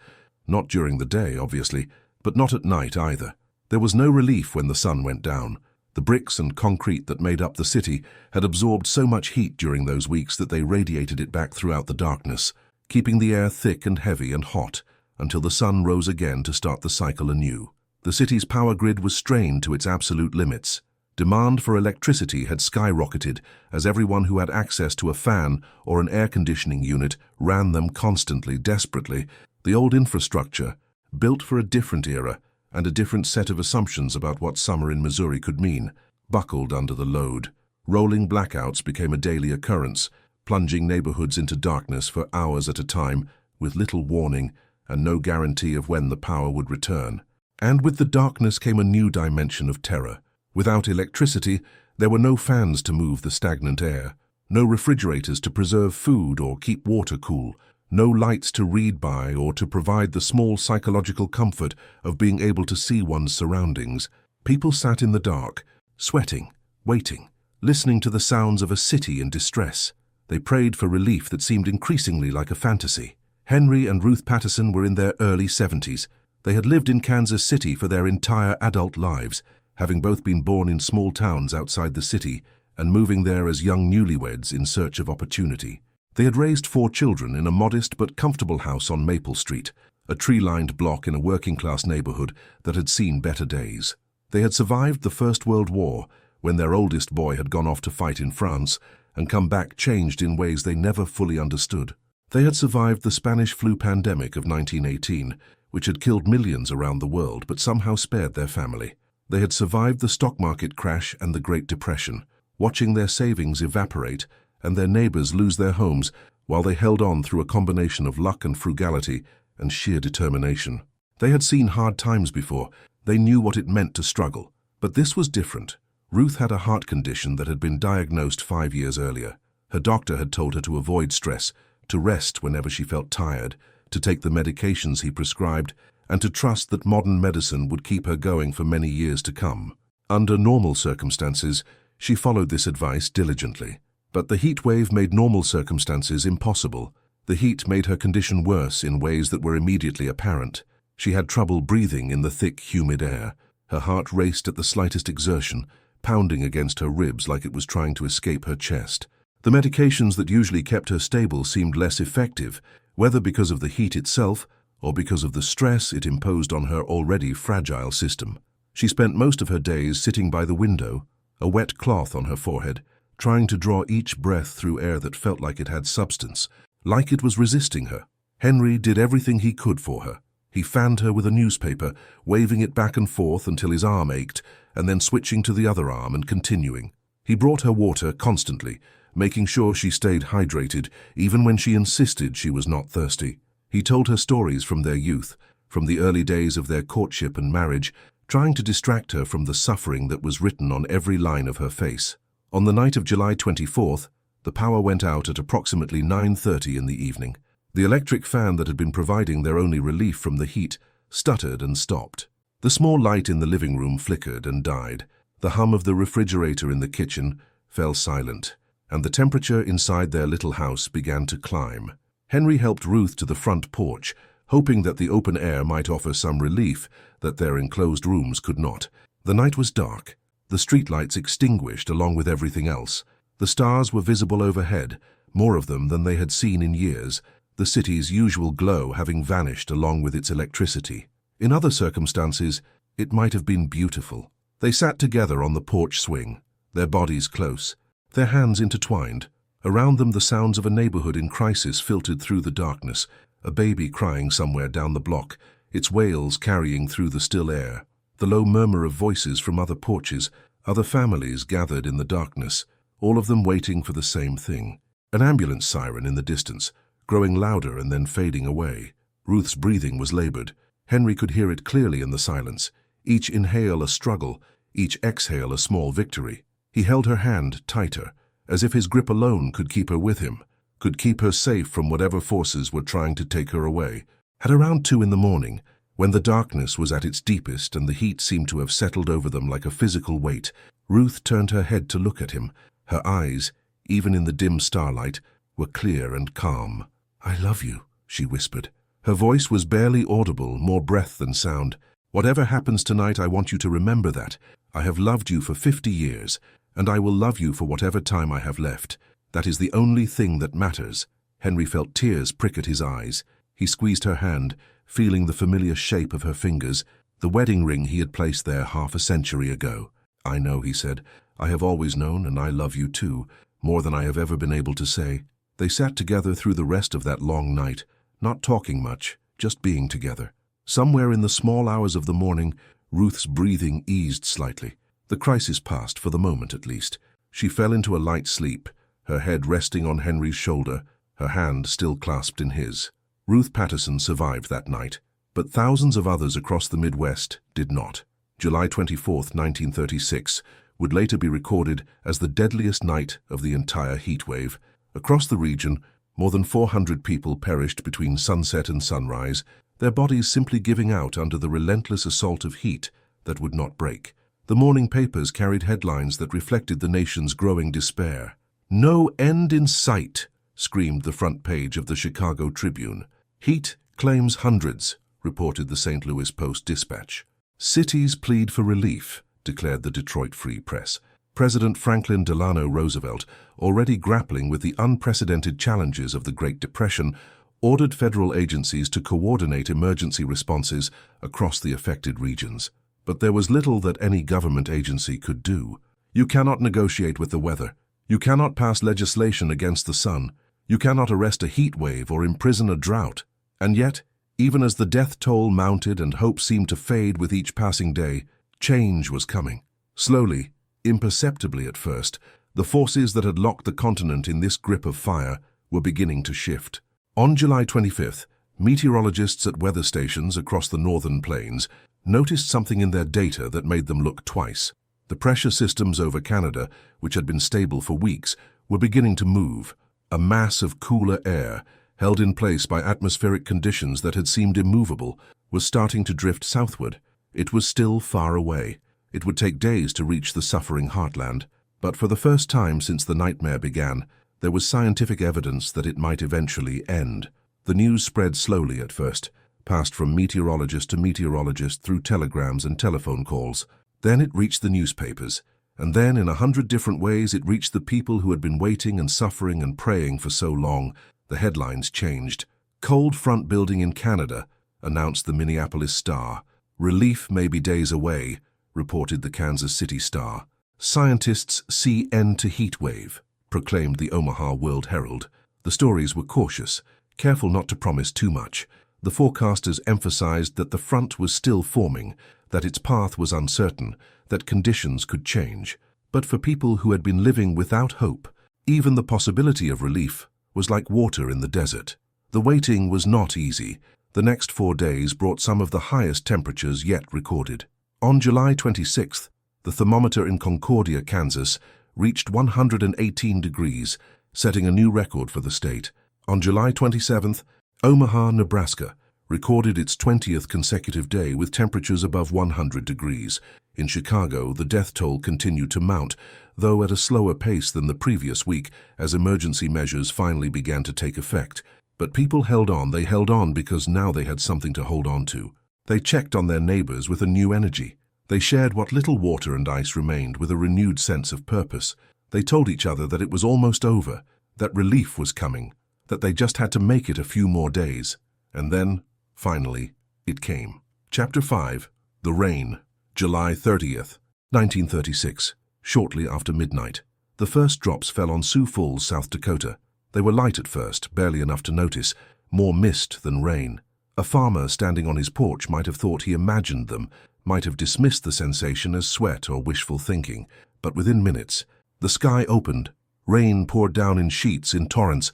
Not during the day, obviously, but not at night either. There was no relief when the sun went down. The bricks and concrete that made up the city had absorbed so much heat during those weeks that they radiated it back throughout the darkness, keeping the air thick and heavy and hot until the sun rose again to start the cycle anew. The city's power grid was strained to its absolute limits. Demand for electricity had skyrocketed as everyone who had access to a fan or an air conditioning unit ran them constantly, desperately. The old infrastructure, built for a different era and a different set of assumptions about what summer in Missouri could mean, buckled under the load. Rolling blackouts became a daily occurrence, plunging neighborhoods into darkness for hours at a time with little warning and no guarantee of when the power would return. And with the darkness came a new dimension of terror. Without electricity, there were no fans to move the stagnant air, no refrigerators to preserve food or keep water cool, no lights to read by or to provide the small psychological comfort of being able to see one's surroundings. People sat in the dark, sweating, waiting, listening to the sounds of a city in distress. They prayed for relief that seemed increasingly like a fantasy. Henry and Ruth Patterson were in their early 70s. They had lived in Kansas City for their entire adult lives, having both been born in small towns outside the city and moving there as young newlyweds in search of opportunity. They had raised 4 children in a modest but comfortable house on Maple Street, a tree-lined block in a working-class neighborhood that had seen better days. They had survived the First World War, when their oldest boy had gone off to fight in France and come back changed in ways they never fully understood. They had survived the Spanish flu pandemic of 1918, which had killed millions around the world but somehow spared their family. They had survived the stock market crash and the Great Depression, watching their savings evaporate and their neighbors lose their homes while they held on through a combination of luck and frugality and sheer determination. They had seen hard times before. They knew what it meant to struggle. But this was different. Ruth had a heart condition that had been diagnosed 5 years earlier. Her doctor had told her to avoid stress, to rest whenever she felt tired, to take the medications he prescribed, and to trust that modern medicine would keep her going for many years to come. Under normal circumstances, she followed this advice diligently. But the heat wave made normal circumstances impossible. The heat made her condition worse in ways that were immediately apparent. She had trouble breathing in the thick, humid air. Her heart raced at the slightest exertion, pounding against her ribs like it was trying to escape her chest. The medications that usually kept her stable seemed less effective, whether because of the heat itself or because of the stress it imposed on her already fragile system. She spent most of her days sitting by the window, a wet cloth on her forehead, trying to draw each breath through air that felt like it had substance, like it was resisting her. Henry did everything he could for her. He fanned her with a newspaper, waving it back and forth until his arm ached, and then switching to the other arm and continuing. He brought her water constantly, making sure she stayed hydrated, even when she insisted she was not thirsty. He told her stories from their youth, from the early days of their courtship and marriage, trying to distract her from the suffering that was written on every line of her face. On the night of July 24th, the power went out at approximately 9:30 in the evening. The electric fan that had been providing their only relief from the heat stuttered and stopped. The small light in the living room flickered and died. The hum of the refrigerator in the kitchen fell silent, and the temperature inside their little house began to climb. Henry helped Ruth to the front porch, hoping that the open air might offer some relief that their enclosed rooms could not. The night was dark, the streetlights extinguished along with everything else. The stars were visible overhead, more of them than they had seen in years, the city's usual glow having vanished along with its electricity. In other circumstances, it might have been beautiful. They sat together on the porch swing, their bodies close, their hands intertwined. Around them the sounds of a neighborhood in crisis filtered through the darkness, a baby crying somewhere down the block, its wails carrying through the still air, the low murmur of voices from other porches, other families gathered in the darkness, all of them waiting for the same thing. An ambulance siren in the distance, growing louder and then fading away. Ruth's breathing was labored. Henry could hear it clearly in the silence, each inhale a struggle, each exhale a small victory. He held her hand tighter, as if his grip alone could keep her with him, could keep her safe from whatever forces were trying to take her away. At around 2 in the morning, when the darkness was at its deepest and the heat seemed to have settled over them like a physical weight, Ruth turned her head to look at him. Her eyes, even in the dim starlight, were clear and calm. "I love you," she whispered. Her voice was barely audible, more breath than sound. "Whatever happens tonight, I want you to remember that. I have loved you for 50 years, and I will love you for whatever time I have left. That is the only thing that matters." Henry felt tears prick at his eyes. He squeezed her hand, feeling the familiar shape of her fingers, the wedding ring he had placed there half a century ago. "I know," he said. "I have always known, and I love you too, more than I have ever been able to say." They sat together through the rest of that long night, not talking much, just being together. Somewhere in the small hours of the morning, Ruth's breathing eased slightly. The crisis passed, for the moment at least. She fell into a light sleep, her head resting on Henry's shoulder, her hand still clasped in his. Ruth Patterson survived that night, but thousands of others across the Midwest did not. July 24th, 1936, would later be recorded as the deadliest night of the entire heat wave. Across the region, more than 400 people perished between sunset and sunrise, their bodies simply giving out under the relentless assault of heat that would not break. The morning papers carried headlines that reflected the nation's growing despair. "No end in sight," screamed the front page of the Chicago Tribune. "Heat claims hundreds," reported the St. Louis Post-Dispatch. "Cities plead for relief," declared the Detroit Free Press. President Franklin Delano Roosevelt, already grappling with the unprecedented challenges of the Great Depression, ordered federal agencies to coordinate emergency responses across the affected regions. But there was little that any government agency could do. You cannot negotiate with the weather. You cannot pass legislation against the sun. You cannot arrest a heat wave or imprison a drought. And yet, even as the death toll mounted and hope seemed to fade with each passing day, change was coming. Slowly, imperceptibly at first, the forces that had locked the continent in this grip of fire were beginning to shift. On July 25th, meteorologists at weather stations across the northern plains noticed something in their data that made them look twice. The pressure systems over Canada, which had been stable for weeks, were beginning to move. A mass of cooler air, held in place by atmospheric conditions that had seemed immovable, was starting to drift southward. It was still far away. It would take days to reach the suffering heartland. But for the first time since the nightmare began, there was scientific evidence that it might eventually end. The news spread slowly at first, passed from meteorologist to meteorologist through telegrams and telephone calls. Then it reached the newspapers, and then in 100 different ways it reached the people who had been waiting and suffering and praying for so long. The headlines changed. Cold front building in Canada, announced the Minneapolis Star. Relief may be days away, reported the Kansas City Star. Scientists see end to heat wave, proclaimed the Omaha World Herald. The stories were cautious, careful not to promise too much. The forecasters emphasized that the front was still forming, that its path was uncertain, that conditions could change. But for people who had been living without hope, even the possibility of relief was like water in the desert. The waiting was not easy. The next 4 days brought some of the highest temperatures yet recorded. On July 26th, the thermometer in Concordia, Kansas, reached 118 degrees, setting a new record for the state. On July 27th, Omaha, Nebraska, recorded its 20th consecutive day with temperatures above 100 degrees. In Chicago, the death toll continued to mount, though at a slower pace than the previous week, as emergency measures finally began to take effect. But people held on. They held on because now they had something to hold on to. They checked on their neighbors with a new energy. They shared what little water and ice remained with a renewed sense of purpose. They told each other that it was almost over, that relief was coming, that they just had to make it a few more days. And then, finally, it came. Chapter 5. The Rain. July 30th, 1936. Shortly after midnight, the first drops fell on Sioux Falls, South Dakota. They were light at first, barely enough to notice, more mist than rain. A farmer standing on his porch might have thought he imagined them, might have dismissed the sensation as sweat or wishful thinking. But within minutes, the sky opened. Rain poured down in sheets, in torrents,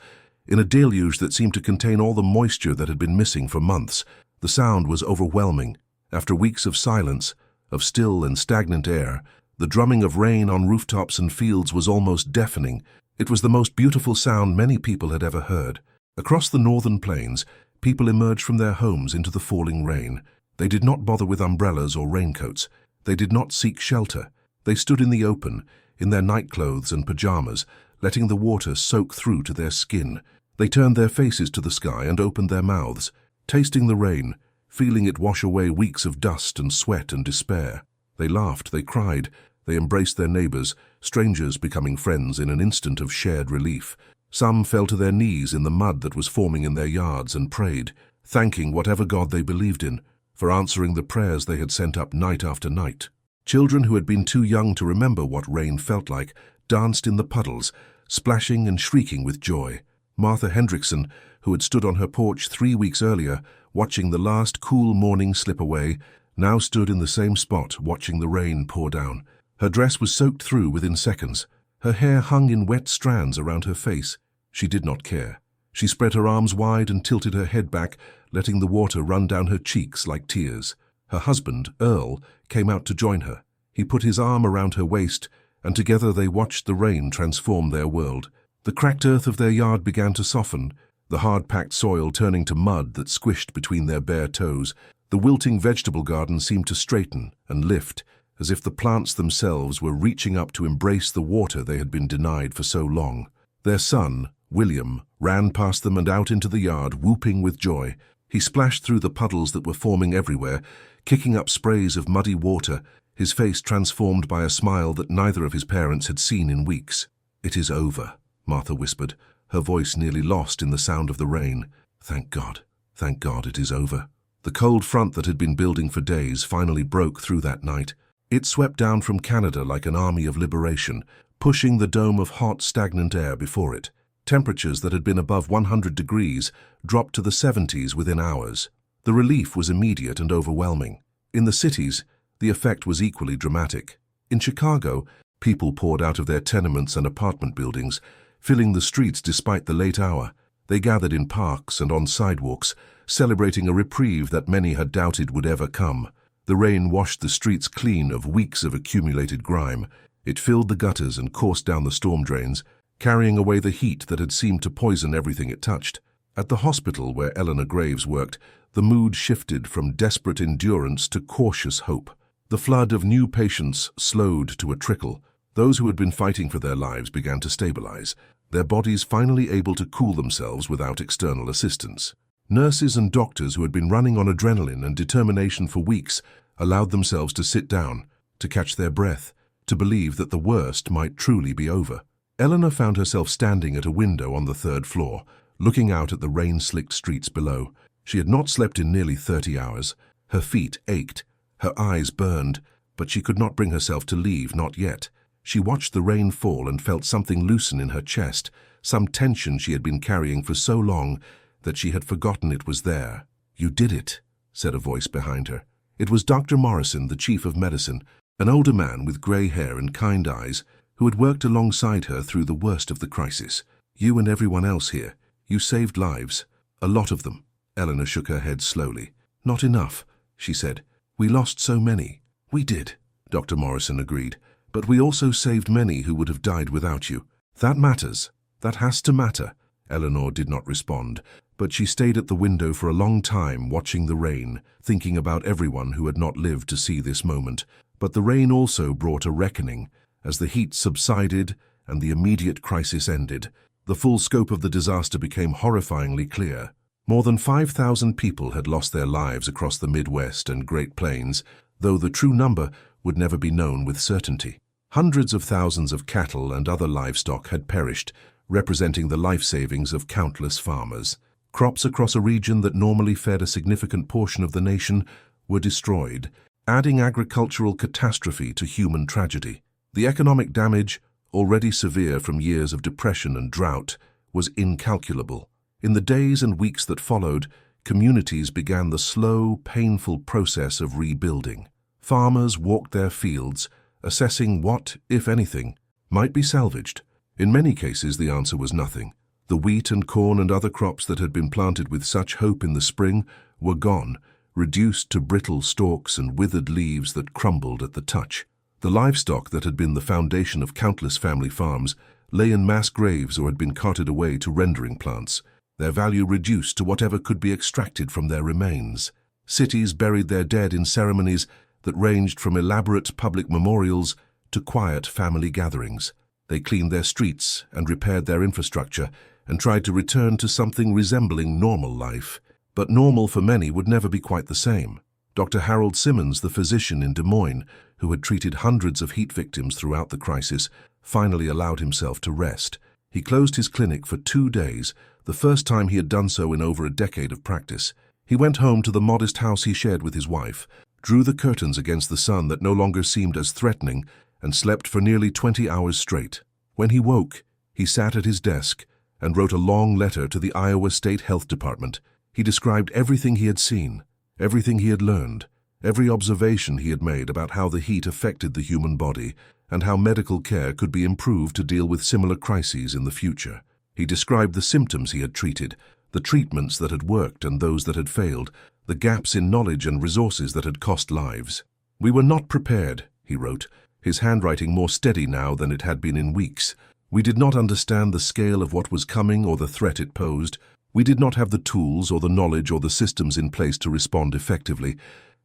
in a deluge that seemed to contain all the moisture that had been missing for months. The sound was overwhelming. After weeks of silence, of still and stagnant air, the drumming of rain on rooftops and fields was almost deafening. It was the most beautiful sound many people had ever heard. Across the northern plains, people emerged from their homes into the falling rain. They did not bother with umbrellas or raincoats. They did not seek shelter. They stood in the open, in their nightclothes and pajamas, letting the water soak through to their skin. They turned their faces to the sky and opened their mouths, tasting the rain, feeling it wash away weeks of dust and sweat and despair. They laughed, they cried, they embraced their neighbors, strangers becoming friends in an instant of shared relief. Some fell to their knees in the mud that was forming in their yards and prayed, thanking whatever God they believed in for answering the prayers they had sent up night after night. Children who had been too young to remember what rain felt like danced in the puddles, splashing and shrieking with joy. Martha Hendrickson, who had stood on her porch 3 weeks earlier, watching the last cool morning slip away, now stood in the same spot watching the rain pour down. Her dress was soaked through within seconds. Her hair hung in wet strands around her face. She did not care. She spread her arms wide and tilted her head back, letting the water run down her cheeks like tears. Her husband, Earl, came out to join her. He put his arm around her waist, and together they watched the rain transform their world. The cracked earth of their yard began to soften, the hard-packed soil turning to mud that squished between their bare toes. The wilting vegetable garden seemed to straighten and lift, as if the plants themselves were reaching up to embrace the water they had been denied for so long. Their son, William, ran past them and out into the yard, whooping with joy. He splashed through the puddles that were forming everywhere, kicking up sprays of muddy water, his face transformed by a smile that neither of his parents had seen in weeks. "It is over," Martha whispered, her voice nearly lost in the sound of the rain. Thank God it is over. The cold front that had been building for days finally broke through that night. It swept down from Canada like an army of liberation, pushing the dome of hot, stagnant air before it. Temperatures that had been above 100 degrees dropped to the 70s within hours. The relief was immediate and overwhelming. In the cities, the effect was equally dramatic. In Chicago, people poured out of their tenements and apartment buildings, filling the streets despite the late hour. They gathered in parks and on sidewalks, celebrating a reprieve that many had doubted would ever come. The rain washed the streets clean of weeks of accumulated grime. It filled the gutters and coursed down the storm drains, carrying away the heat that had seemed to poison everything it touched. At the hospital where Eleanor Graves worked, the mood shifted from desperate endurance to cautious hope. The flood of new patients slowed to a trickle. Those who had been fighting for their lives began to stabilize, their bodies finally able to cool themselves without external assistance. Nurses and doctors who had been running on adrenaline and determination for weeks allowed themselves to sit down, to catch their breath, to believe that the worst might truly be over. Eleanor found herself standing at a window on the 3rd floor, looking out at the rain-slicked streets below. She had not slept in nearly 30 hours. Her feet ached, her eyes burned, but she could not bring herself to leave, not yet. She watched the rain fall and felt something loosen in her chest, some tension she had been carrying for so long that she had forgotten it was there. "You did it," said a voice behind her. It was Dr. Morrison, the chief of medicine, an older man with grey hair and kind eyes, who had worked alongside her through the worst of the crisis. "You and everyone else here, you saved lives. A lot of them." Eleanor shook her head slowly. "Not enough," she said. "We lost so many." "We did," Dr. Morrison agreed. "But we also saved many who would have died without you. That matters. That has to matter." Eleanor did not respond, but she stayed at the window for a long time, watching the rain, thinking about everyone who had not lived to see this moment. But the rain also brought a reckoning. As the heat subsided and the immediate crisis ended, the full scope of the disaster became horrifyingly clear. More than 5,000 people had lost their lives across the Midwest and Great Plains, though the true number would never be known with certainty. Hundreds of thousands of cattle and other livestock had perished, representing the life savings of countless farmers. Crops across a region that normally fed a significant portion of the nation were destroyed, adding agricultural catastrophe to human tragedy. The economic damage, already severe from years of depression and drought, was incalculable. In the days and weeks that followed, communities began the slow, painful process of rebuilding. Farmers walked their fields, assessing what, if anything, might be salvaged. In many cases, the answer was nothing. The wheat and corn and other crops that had been planted with such hope in the spring were gone, reduced to brittle stalks and withered leaves that crumbled at the touch. The livestock that had been the foundation of countless family farms lay in mass graves or had been carted away to rendering plants, their value reduced to whatever could be extracted from their remains. Cities buried their dead in ceremonies that ranged from elaborate public memorials to quiet family gatherings. They cleaned their streets and repaired their infrastructure and tried to return to something resembling normal life. But normal for many would never be quite the same. Dr. Harold Simmons, the physician in Des Moines, who had treated hundreds of heat victims throughout the crisis, finally allowed himself to rest. He closed his clinic for 2 days, the first time he had done so in over a decade of practice. He went home to the modest house he shared with his wife, drew the curtains against the sun that no longer seemed as threatening, and slept for nearly 20 hours straight. When he woke, he sat at his desk and wrote a long letter to the Iowa State Health Department. He described everything he had seen, everything he had learned, every observation he had made about how the heat affected the human body and how medical care could be improved to deal with similar crises in the future. He described the symptoms he had treated, the treatments that had worked and those that had failed, the gaps in knowledge and resources that had cost lives. "We were not prepared," he wrote, his handwriting more steady now than it had been in weeks. "We did not understand the scale of what was coming or the threat it posed. We did not have the tools or the knowledge or the systems in place to respond effectively.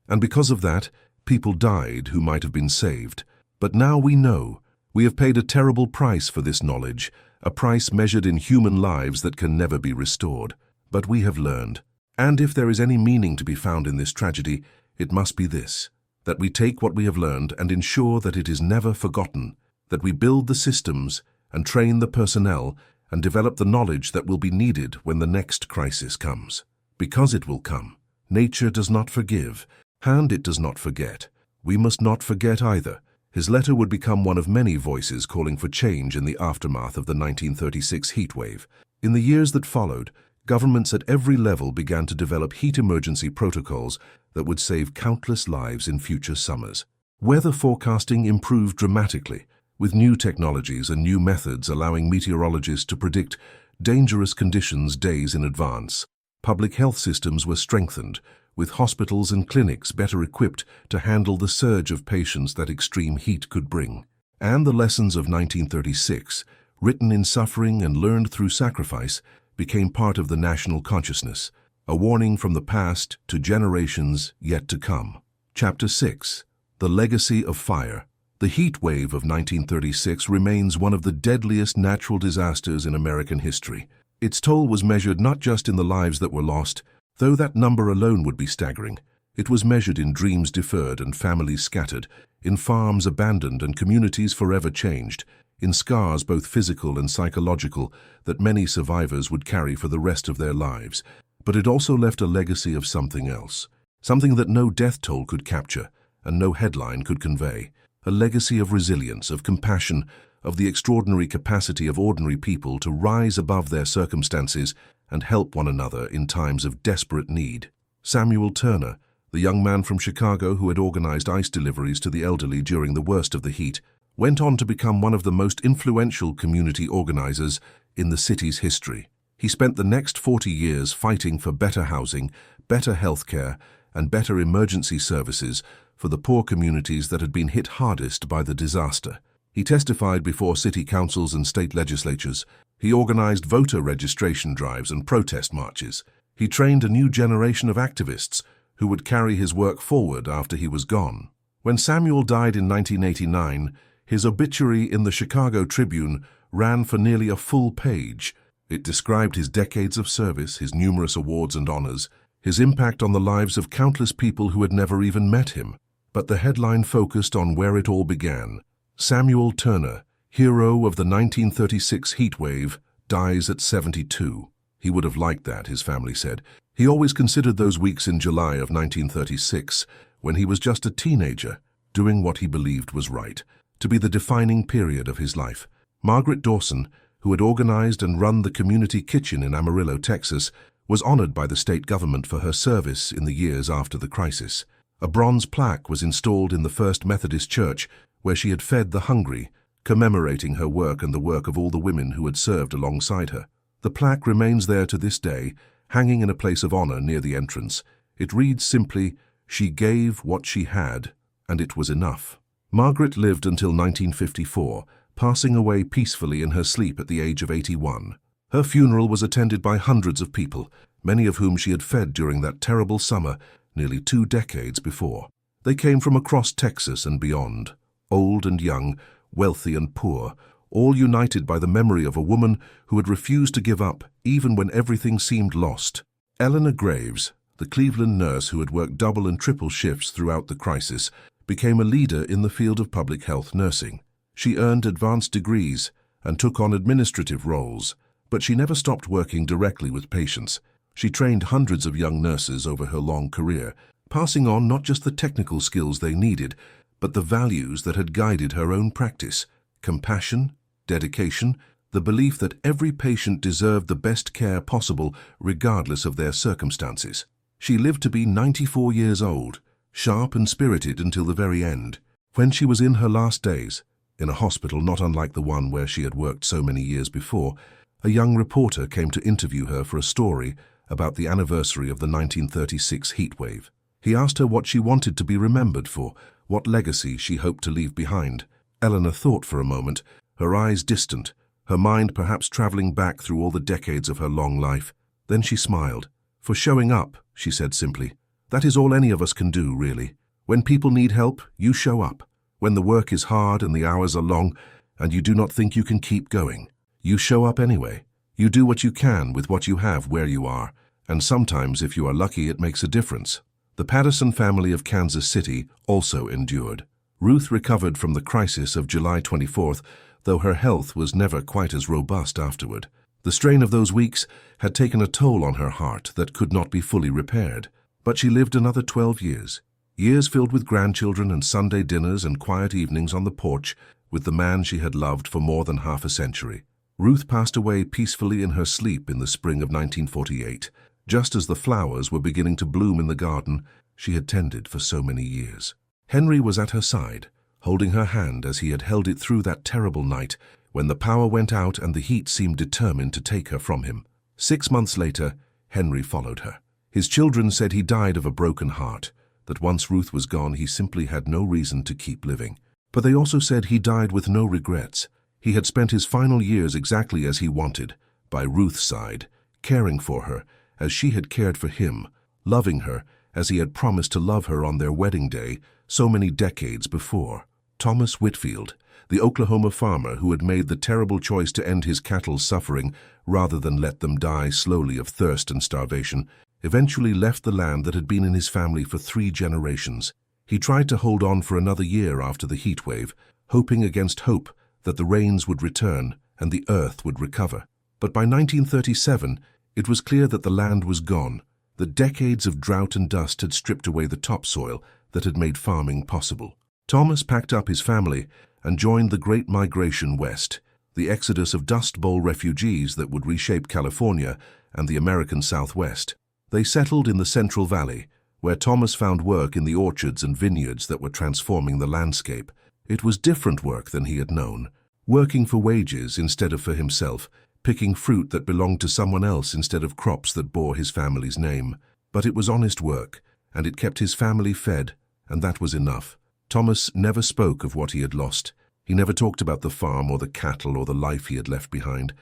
And because of that, people died who might have been saved. But now we know. We have paid a terrible price for this knowledge, a price measured in human lives that can never be restored. But we have learned. And if there is any meaning to be found in this tragedy, it must be this, that we take what we have learned and ensure that it is never forgotten, that we build the systems and train the personnel and develop the knowledge that will be needed when the next crisis comes. Because it will come. Nature does not forgive, and it does not forget. We must not forget either. His letter would become one of many voices calling for change in the aftermath of the 1936 heatwave. In the years that followed, governments at every level began to develop heat emergency protocols that would save countless lives in future summers. Weather forecasting improved dramatically, with new technologies and new methods allowing meteorologists to predict dangerous conditions days in advance. Public health systems were strengthened, with hospitals and clinics better equipped to handle the surge of patients that extreme heat could bring. And the lessons of 1936, written in suffering and learned through sacrifice, became part of the national consciousness, a warning from the past to generations yet to come. Chapter 6. The Legacy of Fire. The heat wave of 1936 remains one of the deadliest natural disasters in American history. Its toll was measured not just in the lives that were lost, though that number alone would be staggering. It was measured in dreams deferred and families scattered, in farms abandoned and communities forever changed, in scars both physical and psychological that many survivors would carry for the rest of their lives. But it also left a legacy of something else, something that no death toll could capture and no headline could convey. A legacy of resilience, of compassion, of the extraordinary capacity of ordinary people to rise above their circumstances and help one another in times of desperate need. Samuel Turner, the young man from Chicago who had organized ice deliveries to the elderly during the worst of the heat, went on to become one of the most influential community organizers in the city's history. He spent the next 40 years fighting for better housing, better health care, and better emergency services for the poor communities that had been hit hardest by the disaster. He testified before city councils and state legislatures. He organized voter registration drives and protest marches. He trained a new generation of activists who would carry his work forward after he was gone. When Samuel died in 1989, his obituary in the Chicago Tribune ran for nearly a full page. It described his decades of service, his numerous awards and honors, his impact on the lives of countless people who had never even met him. But the headline focused on where it all began. Samuel Turner, hero of the 1936 heatwave, dies at 72. He would have liked that, his family said. He always considered those weeks in July of 1936, when he was just a teenager, doing what he believed was right, to be the defining period of his life. Margaret Dawson, who had organized and run the community kitchen in Amarillo, Texas, was honored by the state government for her service in the years after the crisis. A bronze plaque was installed in the First Methodist Church, where she had fed the hungry, commemorating her work and the work of all the women who had served alongside her. The plaque remains there to this day, hanging in a place of honor near the entrance. It reads simply, "She gave what she had, and it was enough." Margaret lived until 1954, passing away peacefully in her sleep at the age of 81. Her funeral was attended by hundreds of people, many of whom she had fed during that terrible summer nearly 2 decades before. They came from across Texas and beyond, old and young, wealthy and poor, all united by the memory of a woman who had refused to give up even when everything seemed lost. Eleanor Graves, the Cleveland nurse who had worked double and triple shifts throughout the crisis, became a leader in the field of public health nursing. She earned advanced degrees and took on administrative roles, but she never stopped working directly with patients. She trained hundreds of young nurses over her long career, passing on not just the technical skills they needed, but the values that had guided her own practice: compassion, dedication, the belief that every patient deserved the best care possible regardless of their circumstances. She lived to be 94 years old, sharp and spirited until the very end. When she was in her last days, in a hospital not unlike the one where she had worked so many years before, a young reporter came to interview her for a story about the anniversary of the 1936 heatwave. He asked her what she wanted to be remembered for, what legacy she hoped to leave behind. Eleanor thought for a moment, her eyes distant, her mind perhaps traveling back through all the decades of her long life. Then she smiled. "For showing up," she said simply. "That is all any of us can do, really. When people need help, you show up. When the work is hard and the hours are long, and you do not think you can keep going, you show up anyway. You do what you can with what you have where you are, and sometimes, if you are lucky, it makes a difference." The Patterson family of Kansas City also endured. Ruth recovered from the crisis of July 24th, though her health was never quite as robust afterward. The strain of those weeks had taken a toll on her heart that could not be fully repaired. But she lived another 12 years. Years filled with grandchildren and Sunday dinners and quiet evenings on the porch with the man she had loved for more than half a century. Ruth passed away peacefully in her sleep in the spring of 1948, just as the flowers were beginning to bloom in the garden she had tended for so many years. Henry was at her side, holding her hand as he had held it through that terrible night when the power went out and the heat seemed determined to take her from him. 6 months later, Henry followed her. His children said he died of a broken heart, that once Ruth was gone he simply had no reason to keep living. But they also said he died with no regrets. He had spent his final years exactly as he wanted, by Ruth's side, caring for her as she had cared for him, loving her as he had promised to love her on their wedding day so many decades before. Thomas Whitfield, the Oklahoma farmer who had made the terrible choice to end his cattle's suffering rather than let them die slowly of thirst and starvation, eventually left the land that had been in his family for 3 generations. He tried to hold on for another year after the heat wave, hoping against hope that the rains would return and the earth would recover. But by 1937, it was clear that the land was gone, that decades of drought and dust had stripped away the topsoil that had made farming possible. Thomas packed up his family and joined the Great Migration West, the exodus of Dust Bowl refugees that would reshape California and the American Southwest. They settled in the Central Valley, where Thomas found work in the orchards and vineyards that were transforming the landscape. It was different work than he had known, working for wages instead of for himself, picking fruit that belonged to someone else instead of crops that bore his family's name. But it was honest work, and it kept his family fed, and that was enough. Thomas never spoke of what he had lost. He never talked about the farm or the cattle or the life he had left behind.